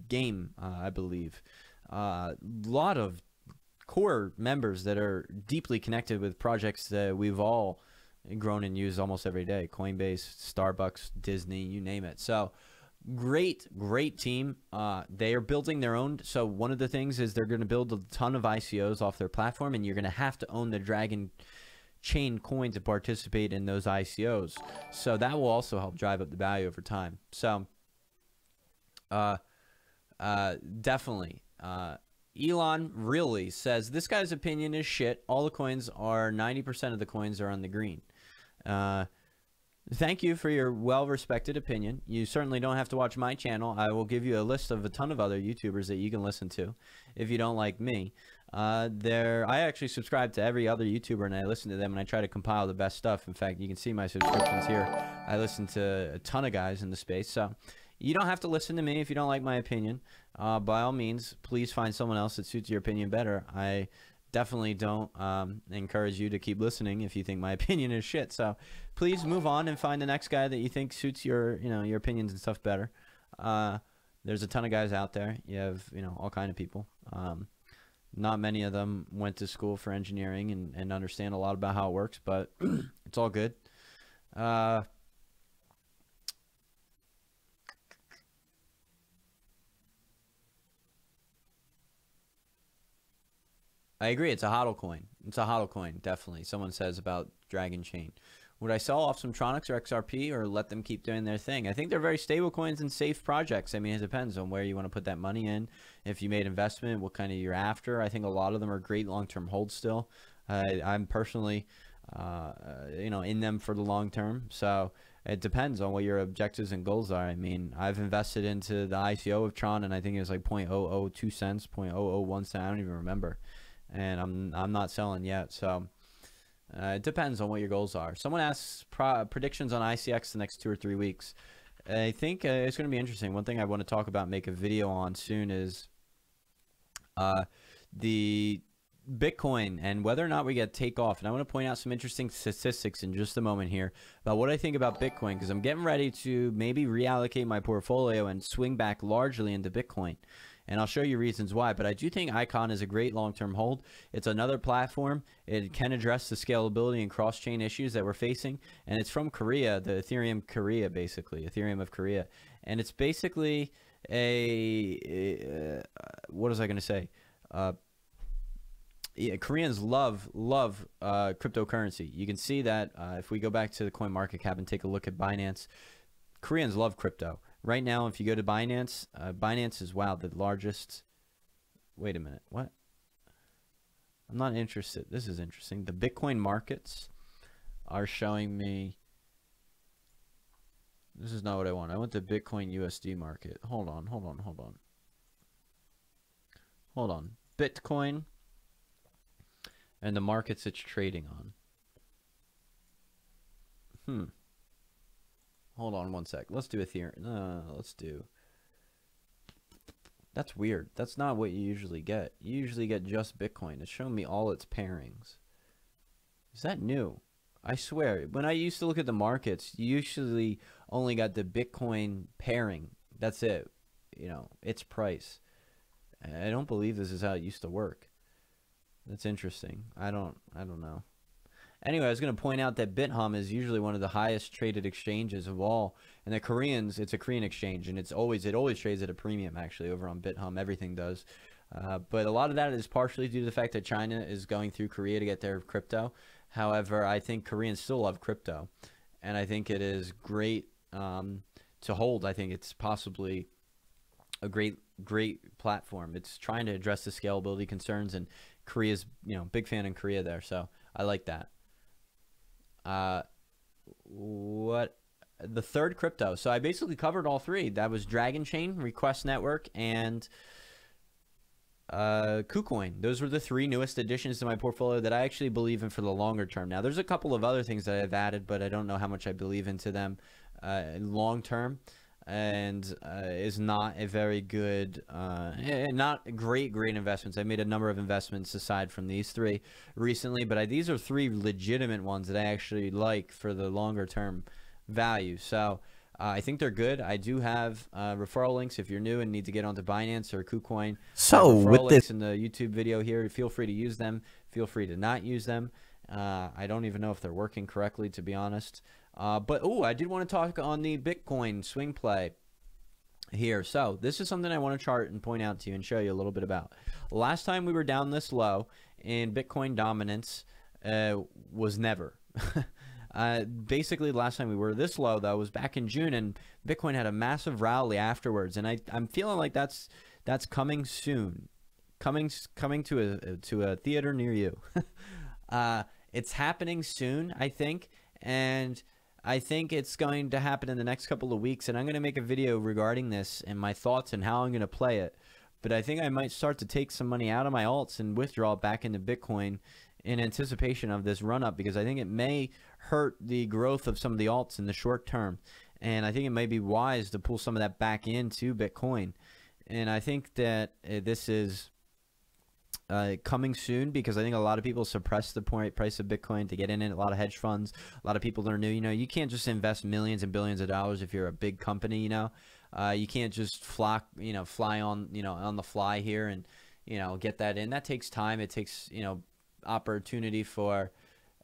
game, I believe. A lot of core members that are deeply connected with projects that we've all grown and used almost every day. Coinbase, Starbucks, Disney, you name it. So great team. They are building their own. So one of the things is they're going to build a ton of ICOs off their platform, and you're going to have to own the Dragonchain coin to participate in those ICOs. So that will also help drive up the value over time. So definitely. Elon really says this guy's opinion is shit. All the coins are 90% of the coins are on the green. Thank you for your well-respected opinion. You certainly don't have to watch my channel. I will give you a list of a ton of other YouTubers that you can listen to if you don't like me. I actually subscribe to every other YouTuber and I listen to them and I try to compile the best stuff. In fact, you can see my subscriptions here. I listen to a ton of guys in the space. So you don't have to listen to me if you don't like my opinion. By all means, please find someone else that suits your opinion better. I definitely don't encourage you to keep listening if you think my opinion is shit. So please move on and find the next guy that you think suits your, your opinions and stuff better. There's a ton of guys out there. You have, all kind of people. Not many of them went to school for engineering and understand a lot about how it works, but it's all good. I agree. It's a hodl coin. It's a hodl coin, definitely. Someone says about Dragonchain. Would I sell off some Tronics or XRP or let them keep doing their thing? I think they're very stable coins and safe projects. I mean, it depends on where you want to put that money in. If you made investment, what kind of you're after. I think a lot of them are great long-term holds still. I'm personally, in them for the long term. So it depends on what your objectives and goals are. I mean, I've invested into the ICO of Tron, and I think it was like 0.002 cents, 0.001 cent. I don't even remember. And I'm not selling yet. So it depends on what your goals are. Someone asks predictions on ICX the next 2 or 3 weeks. I think it's going to be interesting. One thing I want to talk about, make a video on soon, is the Bitcoin and whether or not we get takeoff. And I want to point out some interesting statistics in just a moment here about what I think about Bitcoin, because I'm getting ready to maybe reallocate my portfolio and swing back largely into Bitcoin. And I'll show you reasons why. But I do think Icon is a great long-term hold. It's another platform. It can address the scalability and cross-chain issues that we're facing. And it's from Korea, the Ethereum Korea, basically. Ethereum of Korea. And it's basically what was I going to say? Yeah, Koreans love cryptocurrency. You can see that if we go back to the CoinMarketCap and take a look at Binance, Koreans love crypto. Right now, if you go to Binance, Binance is, wow, the largest. Wait a minute. What? I'm not interested. This is interesting. The Bitcoin markets are showing me. This is not what I want. I want the Bitcoin USD market. Hold on. Bitcoin and the markets it's trading on. Hold on one sec. Let's do Ethereum. That's weird. That's not what you usually get. You usually get just Bitcoin. It's showing me all its pairings. Is that new? I swear, when I used to look at the markets, you usually only got the Bitcoin pairing. That's it. Its price. I don't believe this is how it used to work. That's interesting. I don't know. Anyway, I was going to point out that BitHum is usually one of the highest traded exchanges of all. And the Koreans, it's a Korean exchange, and it always trades at a premium, actually, over on BitHum. Everything does. But a lot of that is partially due to the fact that China is going through Korea to get their crypto. However, I think Koreans still love crypto. And I think it is great to hold. I think it's possibly a great platform. It's trying to address the scalability concerns, and Korea's, big fan in Korea there. So I like that. What the third crypto? So I basically covered all three. That was Dragonchain, Request Network, and KuCoin. Those were the three newest additions to my portfolio that I actually believe in for the longer term. Now, there's a couple of other things that I've added, but I don't know how much I believe into them long term, and is not a very good, not great investments. I made a number of investments aside from these three recently, but these are three legitimate ones that I actually like for the longer term value. So I think they're good. I do have referral links if you're new and need to get onto Binance or KuCoin. So with this in the YouTube video here, feel free to use them. Feel free to not use them. I don't even know if they're working correctly, to be honest. But I did want to talk on the Bitcoin swing play here. So this is something I want to chart and point out to you and show you a little bit about. Last time we were down this low in Bitcoin dominance was never. Basically, last time we were this low, though, was back in June, and Bitcoin had a massive rally afterwards. And I'm feeling like that's coming soon, coming to a theater near you. It's happening soon, I think, and I think it's going to happen in the next couple of weeks. And I'm going to make a video regarding this and my thoughts and how I'm going to play it. But I think I might start to take some money out of my alts and withdraw back into Bitcoin in anticipation of this run up, because I think it may hurt the growth of some of the alts in the short term. And I think it may be wise to pull some of that back into Bitcoin. And I think that this is coming soon, because I think a lot of people suppress the price of Bitcoin to get in it. A lot of hedge funds, a lot of people that are new. You can't just invest millions and billions of dollars if you're a big company. You can't just fly on on the fly here and get that in. That takes time. It takes opportunity for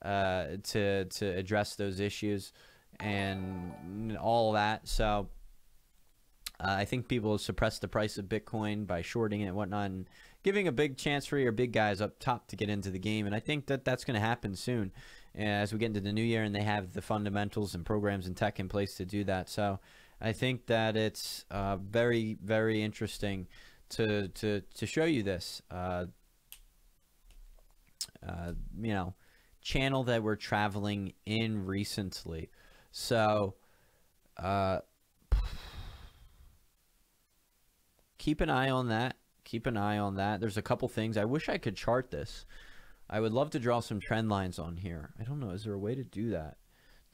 to address those issues and all that. So I think people suppress the price of Bitcoin by shorting it and whatnot, and giving a big chance for your big guys up top to get into the game. And I think that that's going to happen soon as we get into the new year and they have the fundamentals and programs and tech in place to do that. So I think that it's very, very interesting to show you this, you know, channel that we're traveling in recently. So keep an eye on that. Keep an eye on that. There's a couple things. I wish I could chart this. I would love to draw some trend lines on here. I don't know. Is there a way to do that?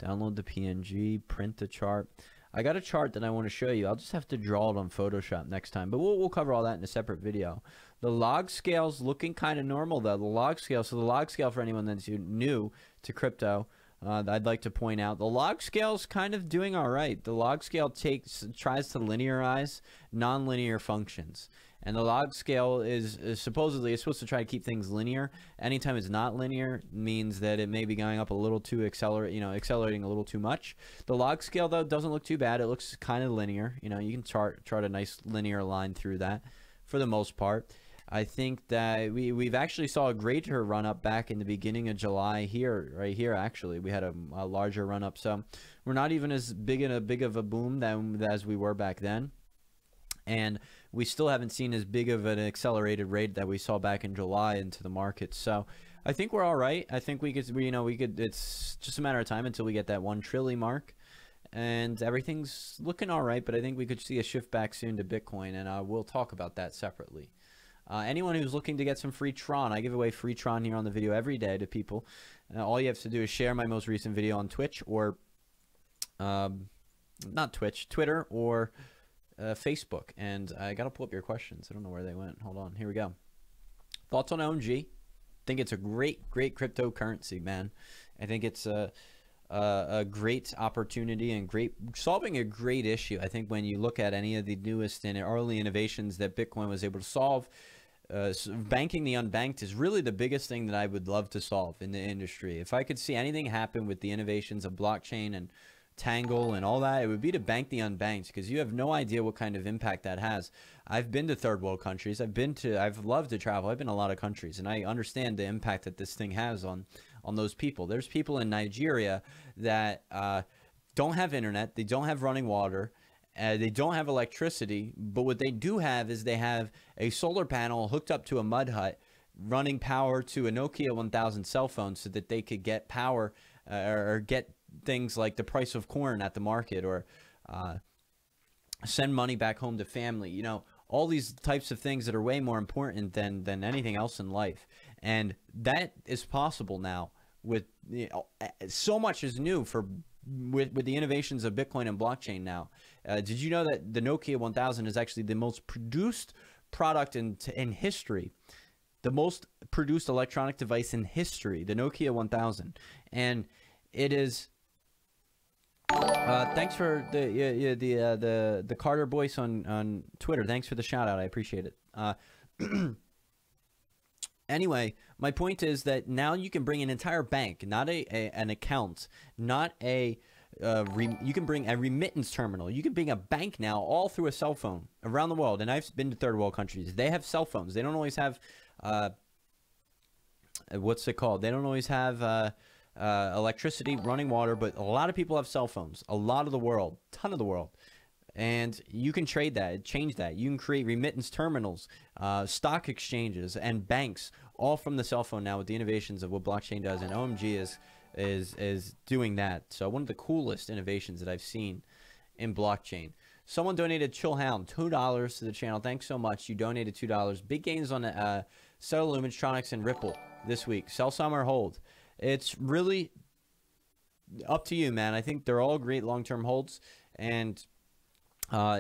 Download the PNG, print the chart. I got a chart that I want to show you. I'll just have to draw it on Photoshop next time, but we'll cover all that in a separate video. The log scale's looking kind of normal though. The log scale. So the log scale, for anyone that's new to crypto, I'd like to point out the log scale's kind of doing all right. The log scale tries to linearize nonlinear functions. And the log scale is supposedly supposed to try to keep things linear. Anytime it's not linear means that it may be going up a little too accelerating a little too much. The log scale though doesn't look too bad. It looks kind of linear. You know, you can chart a nice linear line through that for the most part. I think that we've actually saw a greater run up back in the beginning of July here, right here. Actually, we had a larger run up, so we're not even as big of a boom as we were back then, and we still haven't seen as big of an accelerated rate that we saw back in July into the market. So I think we're all right. I think we could. It's just a matter of time until we get that 1 trillion mark. And everything's looking all right, but I think we could see a shift back soon to Bitcoin, and we'll talk about that separately. Anyone who's looking to get some free Tron, I give away free Tron here on the video every day to people. All you have to do is share my most recent video on Twitch or, not Twitch, Twitter or Facebook. And I got to pull up your questions. I don't know where they went. Hold on. Here we go. Thoughts on OMG? Think it's a great cryptocurrency, man. I think it's a great opportunity and solving a great issue. I think when you look at any of the newest and early innovations that Bitcoin was able to solve, banking the unbanked is really the biggest thing that I would love to solve in the industry. If I could see anything happen with the innovations of blockchain and Tangle and all that, it would be to bank the unbanked, because you have no idea what kind of impact that has. I've been to third world countries. I've loved to travel. I've been to a lot of countries, and I understand the impact that this thing has on those people. There's people in Nigeria that don't have internet, they don't have running water, they don't have electricity, but what they do have is they have a solar panel hooked up to a mud hut running power to a Nokia 1000 cell phone so that they could get power or get things like the price of corn at the market, or send money back home to family. You know, all these types of things that are way more important than anything else in life. And that is possible now with, you know, so much is new with the innovations of Bitcoin and blockchain now. Did you know that the Nokia 1000 is actually the most produced product in history? The most produced electronic device in history, the Nokia 1000. And it is... thanks for the Carter Boyce on Twitter. Thanks for the shout out. I appreciate it. Anyway, my point is that now you can bring an entire bank, not an account, not a you can bring a remittance terminal. You can bring a bank now all through a cell phone around the world. And I've been to third world countries. They have cell phones. They don't always have what's it called? They don't always have electricity, running water, but a lot of people have cell phones. A lot of the world, ton of the world. And you can trade that, change that. You can create remittance terminals, stock exchanges, and banks, all from the cell phone now with the innovations of what blockchain does. And OMG is doing that. So one of the coolest innovations that I've seen in blockchain. Someone donated Chillhound $2 to the channel. Thanks so much. You donated $2. Big gains on Settle, Lumentronics, and Ripple this week. Sell some or hold. It's really up to you, man. I think they're all great long-term holds, and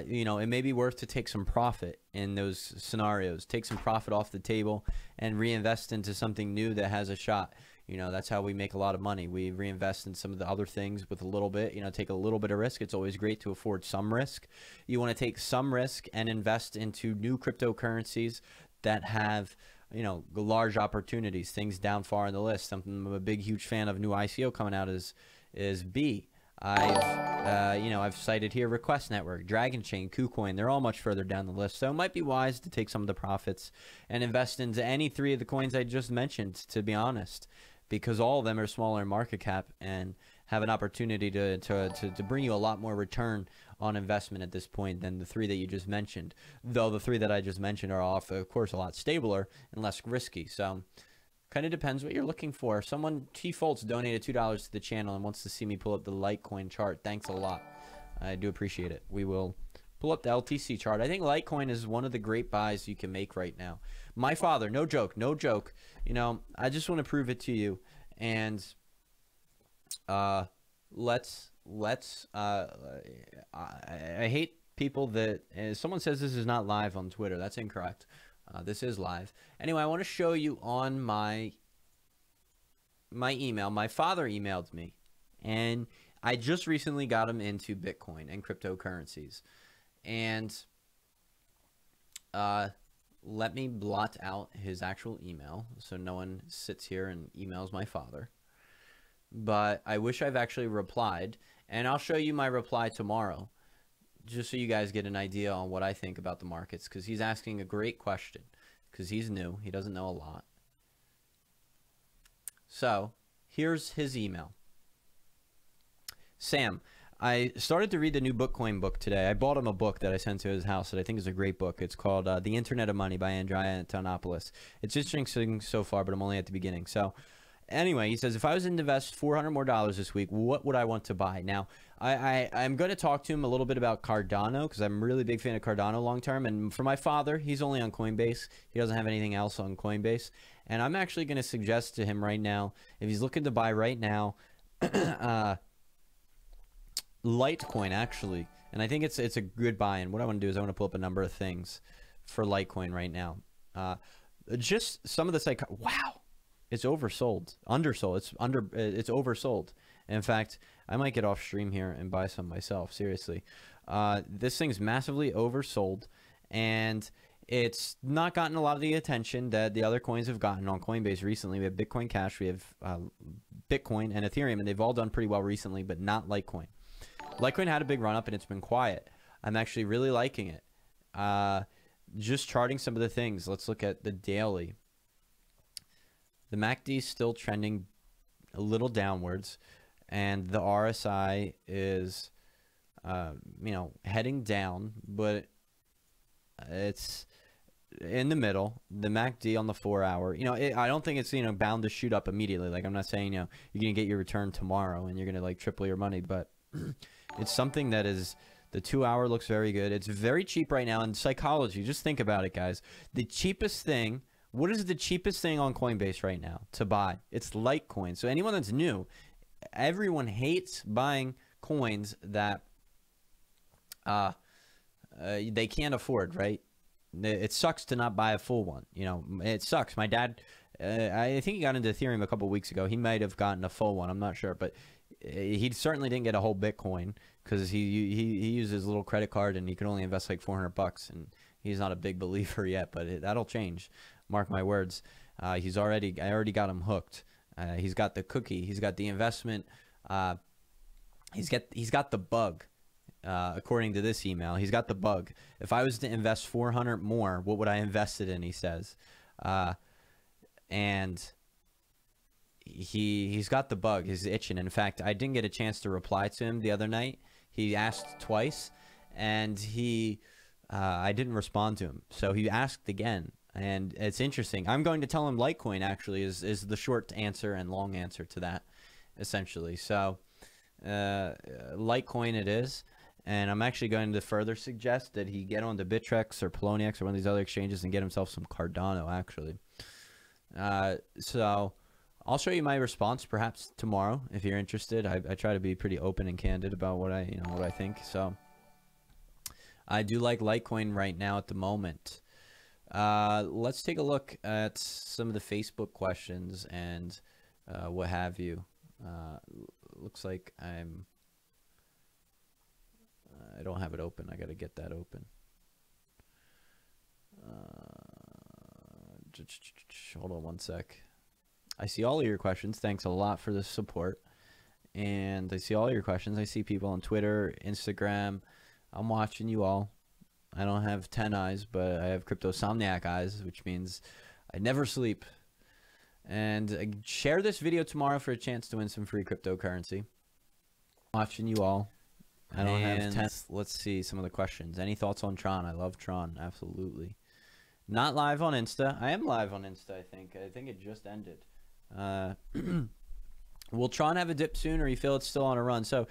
you know, it may be worth to take some profit in those scenarios. Take some profit off the table and reinvest into something new that has a shot. You know, that's how we make a lot of money. We reinvest in some of the other things with a little bit, you know, take a little bit of risk. It's always great to afford some risk. You want to take some risk and invest into new cryptocurrencies that have, you know, large opportunities, things down far on the list. Something I'm a big, huge fan of new ICO coming out is B. I've cited here Request Network, Dragonchain, KuCoin. They're all much further down the list. So it might be wise to take some of the profits and invest into any three of the coins I just mentioned, to be honest, because all of them are smaller in market cap and have an opportunity to bring you a lot more return on investment at this point than the three that you just mentioned. Though the three that I just mentioned are of course, a lot stabler and less risky. So kind of depends what you're looking for. Someone, T Foltz, donated $2 to the channel and wants to see me pull up the Litecoin chart. Thanks a lot. I do appreciate it. We will pull up the LTC chart. I think Litecoin is one of the great buys you can make right now. My father, no joke, no joke. You know, I just want to prove it to you. And I hate people that someone says this is not live on Twitter. That's incorrect. This is live. Anyway, I want to show you on my email. My father emailed me, and I just recently got him into Bitcoin and cryptocurrencies. And let me blot out his actual email so no one sits here and emails my father. But I wish I've actually replied, and I'll show you my reply tomorrow, just so you guys get an idea on what I think about the markets, because he's asking a great question, because he's new. He doesn't know a lot. So here's his email. Sam, I started to read the new Bitcoin book today. I bought him a book that I sent to his house that I think is a great book. It's called The Internet of Money by Andrea Antonopoulos. It's interesting so far, but I'm only at the beginning. So anyway, he says, if I was to invest $400 more this week, what would I want to buy? Now, I'm going to talk to him a little bit about Cardano, because I'm a really big fan of Cardano long term. And for my father, he's only on Coinbase. He doesn't have anything else on Coinbase. And I'm actually going to suggest to him right now, if he's looking to buy right now, Litecoin, actually. And I think it's a good buy. And what I want to do is I want to pull up a number of things for Litecoin right now. Just some of the wow. It's oversold, undersold. It's oversold. And in fact, I might get off stream here and buy some myself. Seriously, this thing's massively oversold, and it's not gotten a lot of the attention that the other coins have gotten on Coinbase recently. We have Bitcoin Cash, we have Bitcoin, and Ethereum, and they've all done pretty well recently, but not Litecoin. Litecoin had a big run up, and it's been quiet. I'm actually really liking it. Just charting some of the things. Let's look at the daily. The MACD is still trending a little downwards, and the RSI is, heading down, but it's in the middle. The MACD on the 4 hour, I don't think it's, bound to shoot up immediately. Like, I'm not saying, you're going to get your return tomorrow and you're going to like triple your money, but it's something that is, the 2 hour looks very good. It's very cheap right now. In psychology, just think about it, guys. The cheapest thing, what is the cheapest thing on Coinbase right now to buy? It's Litecoin. So anyone that's new, everyone hates buying coins that they can't afford, right? It sucks to not buy a full one. It sucks. My dad, I think he got into Ethereum a couple weeks ago. He might have gotten a full one. I'm not sure, but he certainly didn't get a whole Bitcoin because he used his little credit card and he could only invest like $400, and he's not a big believer yet, but that'll change. Mark my words. I already got him hooked. He's got the cookie. He's got the investment. He's got the bug. According to this email, he's got the bug. If I was to invest 400 more, what would I invest it in? He says, and he's got the bug. He's itching. In fact, I didn't get a chance to reply to him the other night. He asked twice, and I didn't respond to him. So he asked again. And it's interesting. I'm going to tell him Litecoin actually is the short answer and long answer to that, essentially. So Litecoin it is. And I'm actually going to further suggest that he get onto Bittrex or Poloniex or one of these other exchanges and get himself some Cardano, actually. So I'll show you my response perhaps tomorrow if you're interested. I try to be pretty open and candid about what I think. So I do like Litecoin right now at the moment. Let's take a look at some of the Facebook questions and what have you. Looks like I don't have it open. I got to get that open. Hold on one sec. I see all of your questions. Thanks a lot for the support. and I see all your questions. I see people on Twitter, Instagram. I'm watching you all. I don't have 10 eyes, but I have cryptosomniac eyes, which means I never sleep. And share this video tomorrow for a chance to win some free cryptocurrency. Watching you all. I don't have 10. Let's see some of the questions. Any thoughts on Tron? I love Tron. Absolutely. Not live on Insta. I am live on Insta, I think. I think it just ended. Will Tron have a dip soon, or you feel it's still on a run? So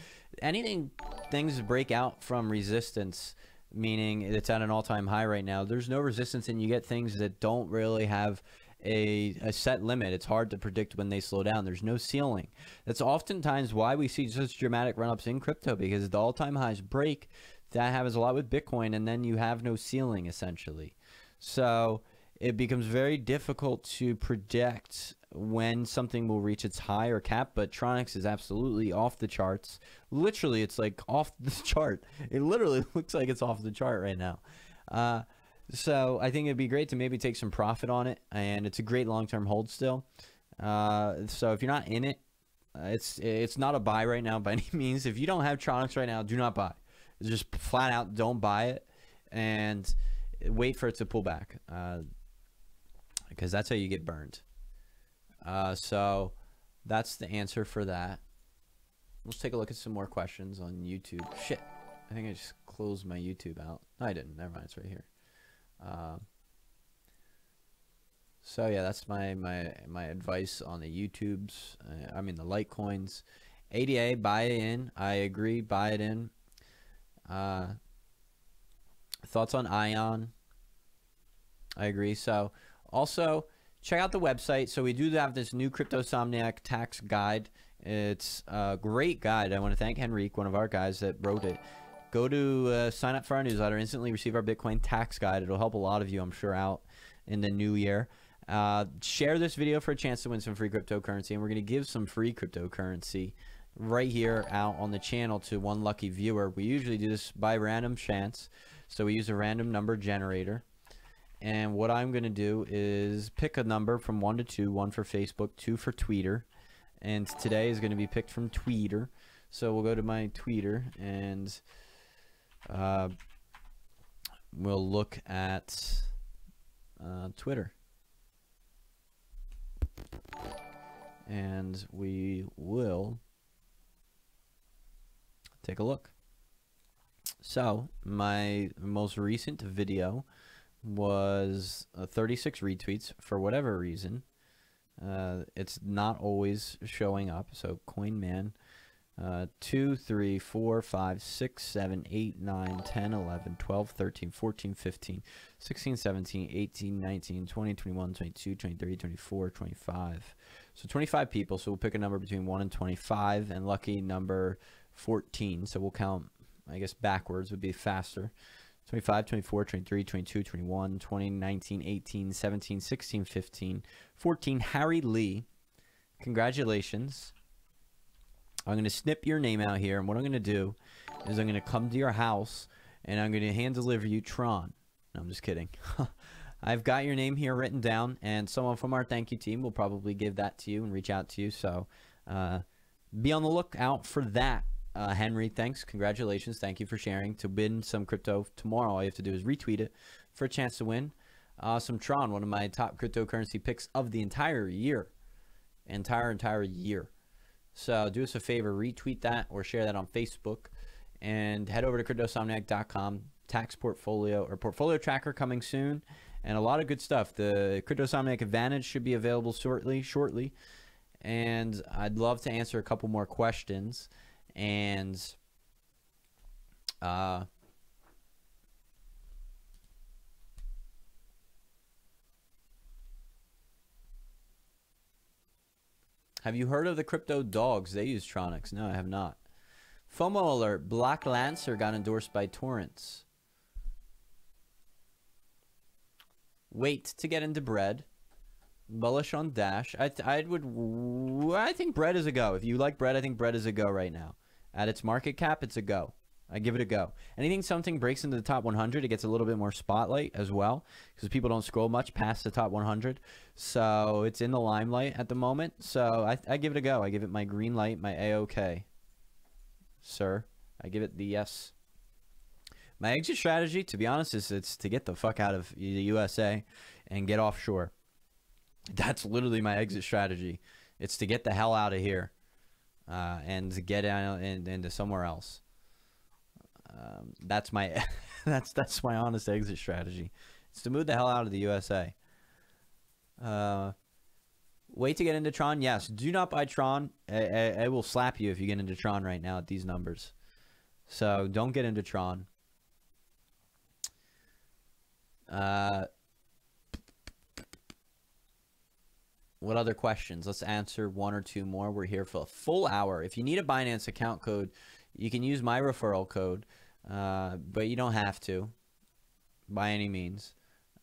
things break out from resistance, meaning it's at an all-time high right now. There's no resistance, and you get things that don't really have a set limit. It's hard to predict when they slow down. There's no ceiling. That's oftentimes why we see such dramatic run-ups in crypto, because the all-time highs break. That happens a lot with Bitcoin, and then you have no ceiling, essentially. So it becomes very difficult to predict when something will reach its high or cap, but Tronix is absolutely off the charts. Literally, it's like off the chart. It literally looks like it's off the chart right now. So I think it'd be great to maybe take some profit on it, and it's a great long-term hold still. So if you're not in it, it's not a buy right now by any means. If you don't have Tronix right now, do not buy. Just flat out don't buy it, and wait for it to pull back, because that's how you get burned. So that's the answer for that. Let's take a look at some more questions on YouTube. Shit, I think I just closed my YouTube out. No, I didn't. Never mind, it's right here. So yeah, that's my advice on the YouTubes. I mean the Litecoins. ADA, buy it in. I agree, buy it in. Thoughts on Ion? I agree. So also check out the website. So we do have this new Cryptosomniac tax guide. It's a great guide. I want to thank Henrique, one of our guys that wrote it. Go to sign up for our newsletter. Instantly receive our Bitcoin tax guide. It'll help a lot of you, I'm sure, out in the new year. Share this video for a chance to win some free cryptocurrency, and we're going to give some free cryptocurrency right here out on the channel to one lucky viewer. We usually do this by random chance, so we use a random number generator. And what I'm going to do is pick a number from 1 to 2, 1 for Facebook, 2 for Twitter. And today is going to be picked from Twitter. So we'll go to my Twitter, and we'll look at Twitter. And we will take a look. So my most recent video was 36 retweets. For whatever reason, it's not always showing up. So CoinMan, 2, 3, 4, 5, 6, 7, 8, 9, 10, 11, 12, 13, 14, 15, 16, 17, 18, 19, 20, 21, 22, 23, 24, 25. So 25 people. So we'll pick a number between 1 and 25, and lucky number 14. So we'll count, I guess, backwards would be faster. 25, 24, 23, 22, 21, 20, 19, 18, 17, 16, 15, 14. Harry Lee, congratulations. I'm going to snip your name out here, and what I'm going to do is I'm going to come to your house, and I'm going to hand deliver you Tron. No, I'm just kidding. I've got your name here written down, and someone from our thank you team will probably give that to you and reach out to you. So be on the lookout for that. Henry, thanks. Congratulations. Thank you for sharing. To win some crypto tomorrow, all you have to do is retweet it for a chance to win some Tron, one of my top cryptocurrency picks of the entire year. Entire year. So do us a favor, retweet that or share that on Facebook, and head over to cryptosomniac.com. Tax portfolio or portfolio tracker coming soon, and a lot of good stuff. The Cryptosomniac Advantage should be available shortly. And I'd love to answer a couple more questions. And have you heard of the crypto dogs? They use Tronix. No, I have not. FOMO alert. Black Lancer got endorsed by Torrents. Wait to get into bread. Bullish on Dash. I think bread is a go. If you like bread, I think bread is a go right now. At its market cap, it's a go. I give it a go. Anything something breaks into the top 100, it gets a little bit more spotlight as well, because people don't scroll much past the top 100. So it's in the limelight at the moment. So I give it a go. I give it my green light, my A-OK. Sir, I give it the yes. My exit strategy, to be honest, is it's to get the fuck out of the USA and get offshore. That's literally my exit strategy. It's to get the hell out of here and to get out into somewhere else. That's my that's my honest exit strategy. It's to move the hell out of the USA. Wait to get into Tron? Yes. Do not buy Tron. I will slap you if you get into Tron right now at these numbers. So don't get into Tron. What other questions? Let's answer one or two more. We're here for a full hour. If you need a Binance account code, you can use my referral code, but you don't have to by any means.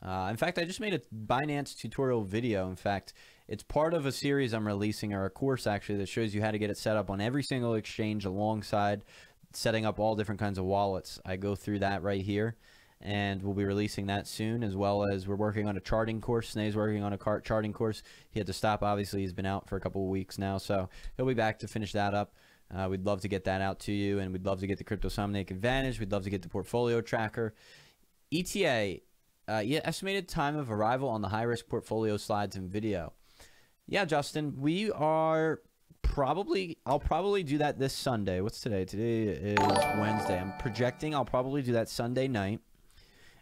In fact, I just made a Binance tutorial video. In fact, it's part of a series I'm releasing, or a course actually, that shows you how to get it set up on every single exchange alongside setting up all different kinds of wallets. I go through that right here, and we'll be releasing that soon, as well as we're working on a charting course. Snae's working on a charting course. He had to stop, obviously. He's been out for a couple of weeks now, so he'll be back to finish that up. We'd love to get that out to you, and we'd love to get the Cryptosomniac Advantage. We'd love to get the portfolio tracker. ETA, estimated time of arrival on the high-risk portfolio slides and video. Yeah, Justin, we are I'll probably do that this Sunday. What's today? Today is Wednesday. I'm projecting I'll probably do that Sunday night,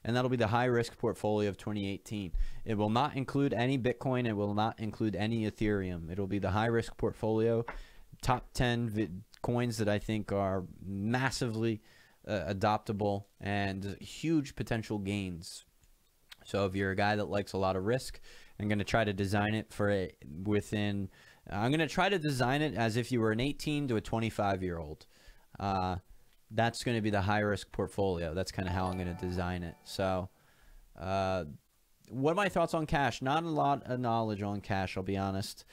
and that'll be the high-risk portfolio of 2018. It will not include any Bitcoin. It will not include any Ethereum. It'll be the high-risk portfolio, top 10 coins that I think are massively adoptable and huge potential gains. So if you're a guy that likes a lot of risk, I'm going to try to design it for it within... I'm going to try to design it as if you were an 18 to a 25-year-old. That's going to be the high-risk portfolio. That's kind of how I'm going to design it. So what are my thoughts on cash? Not a lot of knowledge on cash, I'll be honest.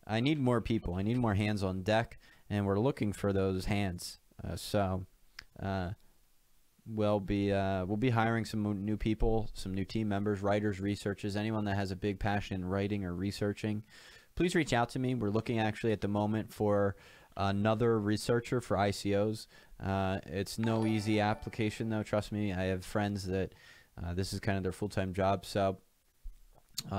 I need more people. I need more hands on deck, and we're looking for those hands. We'll be hiring some new people, some new team members, writers, researchers, anyone that has a big passion in writing or researching. Please reach out to me. We're looking actually at the moment for another researcher for ICOs. It's no easy application though, trust me. I have friends that this is kind of their full-time job. So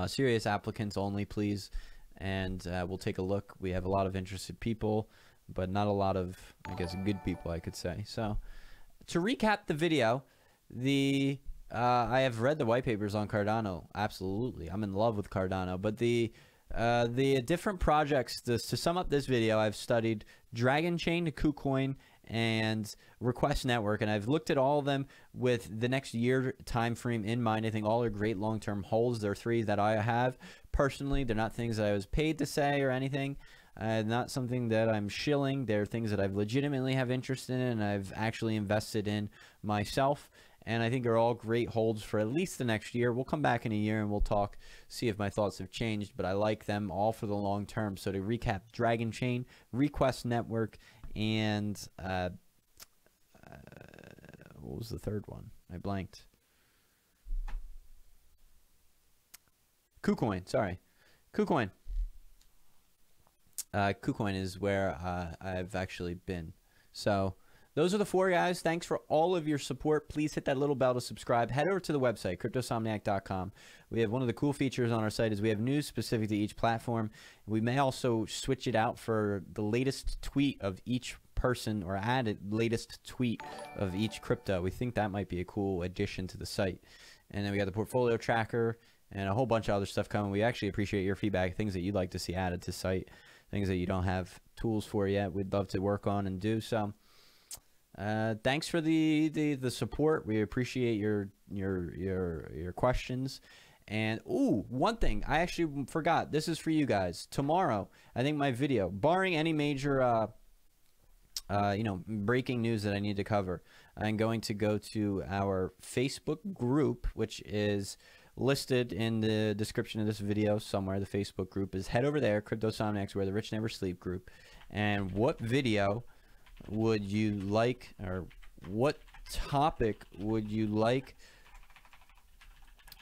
serious applicants only, please. And we'll take a look. We have a lot of interested people, but not a lot of, I guess, good people, I could say. So to recap the video, I have read the white papers on Cardano. Absolutely. I'm in love with Cardano. But the different projects, to sum up this video, I've studied Dragonchain, KuCoin, and Request Network, and I've looked at all of them with the next year time frame in mind. I think all are great long-term holds. There are three that I have personally. They're not things that I was paid to say or anything. Not something that I'm shilling. They're things that I've legitimately have interest in and I've actually invested in myself. And I think they're all great holds for at least the next year. We'll come back in a year and we'll talk, see if my thoughts have changed. But I like them all for the long term. So to recap, Dragonchain, Request Network, and what was the third one? I blanked. KuCoin, sorry. KuCoin. KuCoin is where I've actually been. So those are the four guys. Thanks for all of your support. Please hit that little bell to subscribe. Head over to the website, cryptosomniac.com. We have one of the cool features on our site is we have news specific to each platform. We may also switch it out for the latest tweet of each person, or add a latest tweet of each crypto. We think that might be a cool addition to the site. And then we got the portfolio tracker and a whole bunch of other stuff coming. We actually appreciate your feedback, things that you'd like to see added to site, things that you don't have tools for yet. We'd love to work on and do so. Thanks for the support. We appreciate your questions. And one thing I actually forgot. This is for you guys. Tomorrow, I think my video, barring any major breaking news that I need to cover, I'm going to go to our Facebook group, which is listed in the description of this video somewhere. The Facebook group is, head over there, Cryptosomniacs, where the rich never sleep group. And what video would you like, or what topic would you like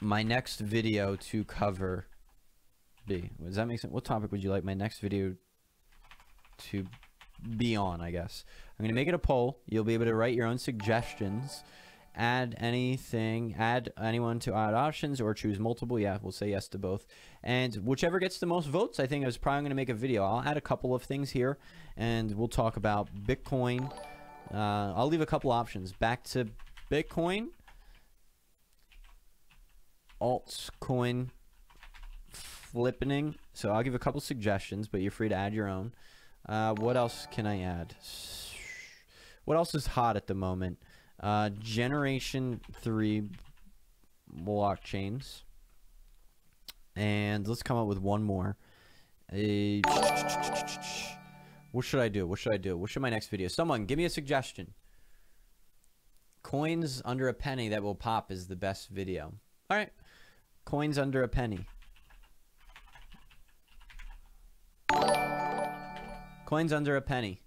my next video to cover be? Does that make sense? What topic would you like my next video to be on, I guess? I'm going to make it a poll. You'll be able to write your own suggestions. Add anything, add anyone to add options, or choose multiple. Yeah, we'll say yes to both. And whichever gets the most votes, I think I was probably going to make a video. I'll add a couple of things here, and we'll talk about Bitcoin. I'll leave a couple options. Back to Bitcoin, altcoin flipping. So I'll give a couple suggestions, but you're free to add your own. What else can I add? What else is hot at the moment? Generation 3 blockchains. And let's come up with one more. What should I do? What should I do? What should my next video? Someone give me a suggestion. Coins under a penny that will pop is the best video. All right. Coins under a penny. Coins under a penny.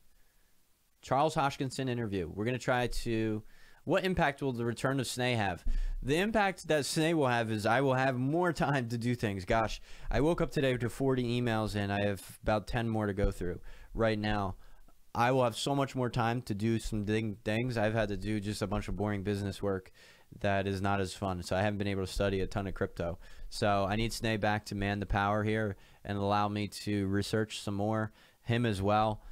Charles Hoskinson interview. We're going to try to... What impact will the return of Snay have? The impact that Snay will have is I will have more time to do things. Gosh, I woke up today to 40 emails and I have about 10 more to go through right now. I will have so much more time to do some things. I've had to do just a bunch of boring business work that is not as fun. So I haven't been able to study a ton of crypto. So I need Snay back to man the power here and allow me to research some more. Him as well.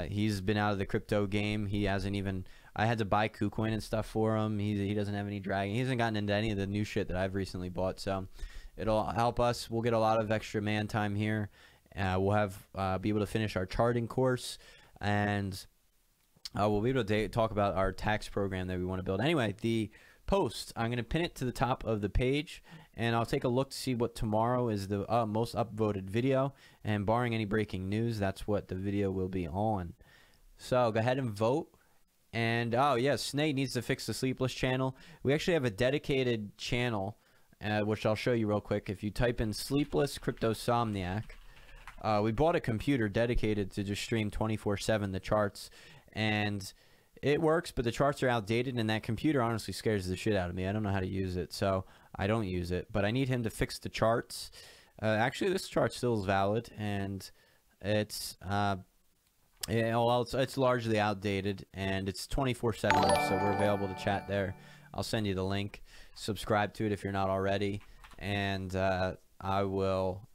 He's been out of the crypto game. He hasn't even... I had to buy KuCoin and stuff for him. He doesn't have any Dragon. He hasn't gotten into any of the new shit that I've recently bought. So it'll help us. We'll get a lot of extra man time here. We'll have be able to finish our charting course, and we'll be able to talk about our tax program that we want to build. Anyway, the post, I'm going to pin it to the top of the page, and I'll take a look to see what tomorrow is the most upvoted video, and barring any breaking news, that's what the video will be on. So go ahead and vote. And oh yeah, Snake needs to fix the Sleepless channel. We actually have a dedicated channel, which I'll show you real quick. If you type in Sleepless Cryptosomniac, we bought a computer dedicated to just stream 24/7 the charts, and it works, but the charts are outdated, and that computer honestly scares the shit out of me. I don't know how to use it, so I don't use it. But I need him to fix the charts. Actually, this chart still is valid, and it's yeah, well, it's largely outdated, and it's 24/7, so we're available to chat there. I'll send you the link. Subscribe to it if you're not already, and I will,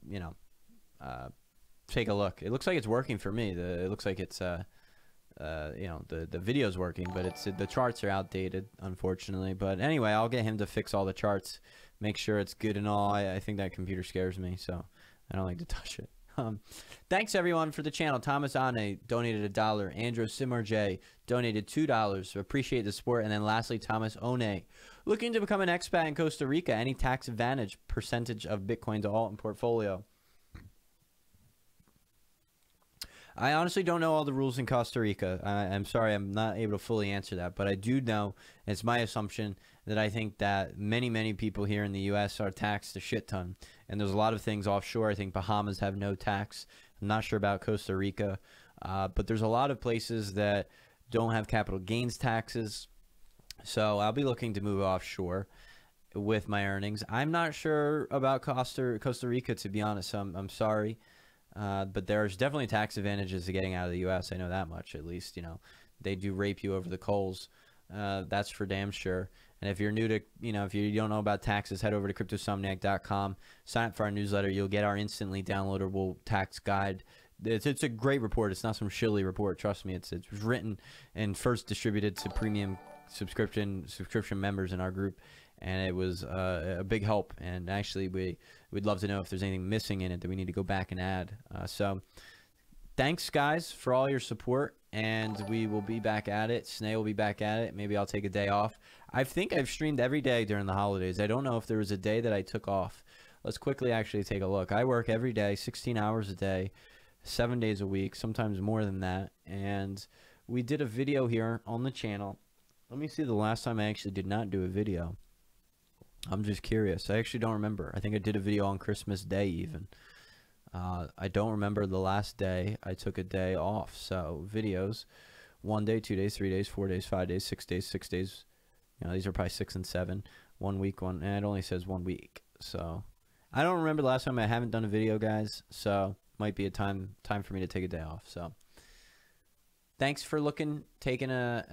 you know, take a look. It looks like it's working for me. It looks like it's, you know, the video's working, but the charts are outdated, unfortunately. But anyway, I'll get him to fix all the charts, make sure it's good and all. I think that computer scares me, so I don't like to touch it. Thanks everyone for the channel. Thomas Ane donated $1. Andrew Simarj donated $2. Appreciate the support. And then lastly, Thomas One, looking to become an expat in Costa Rica. Any tax advantage percentage of Bitcoin to alt and portfolio? I honestly don't know all the rules in Costa Rica. I'm sorry, I'm not able to fully answer that, but I do know, it's my assumption, that I think that many people here in the U.S. are taxed a shit ton. And there's a lot of things offshore. I think Bahamas have no tax. I'm not sure about Costa Rica. But there's a lot of places that don't have capital gains taxes. So I'll be looking to move offshore with my earnings. I'm not sure about Costa Rica, to be honest. I'm sorry. But there's definitely tax advantages to getting out of the U.S. I know that much, at least. You know, they do rape you over the coals. That's for damn sure. And if you're new to, you know, if you don't know about taxes, head over to cryptosomniac.com. Sign up for our newsletter. You'll get our instantly downloadable tax guide. It's a great report. It's not some shilly report. Trust me. It's written and first distributed to premium subscription members in our group. And it was a big help. And actually, we'd love to know if there's anything missing in it that we need to go back and add. So thanks, guys, for all your support. And we will be back at it. Snay will be back at it. Maybe I'll take a day off. I think I've streamed every day during the holidays. I don't know if there was a day that I took off. Let's quickly actually take a look. I work every day, 16 hours a day, 7 days a week, sometimes more than that. And we did a video here on the channel. Let me see the last time I actually did not do a video. I'm just curious. I actually don't remember. I think I did a video on Christmas Day even. I don't remember the last day I took a day off. So videos, 1 day, 2 days, 3 days, 4 days, 5 days, 6 days, 6 days. You know, these are probably 6 and 7. 1 week, and it only says 1 week. So I don't remember the last time I haven't done a video, guys. So might be a time for me to take a day off. So thanks for taking you know,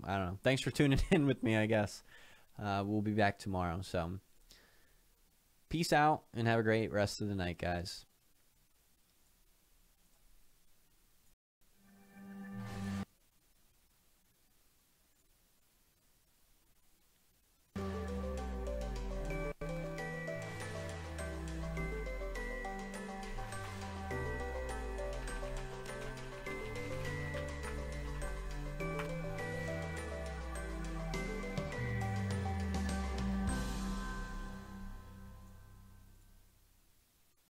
I don't know. Thanks for tuning in with me, I guess. We'll be back tomorrow. So peace out and have a great rest of the night, guys.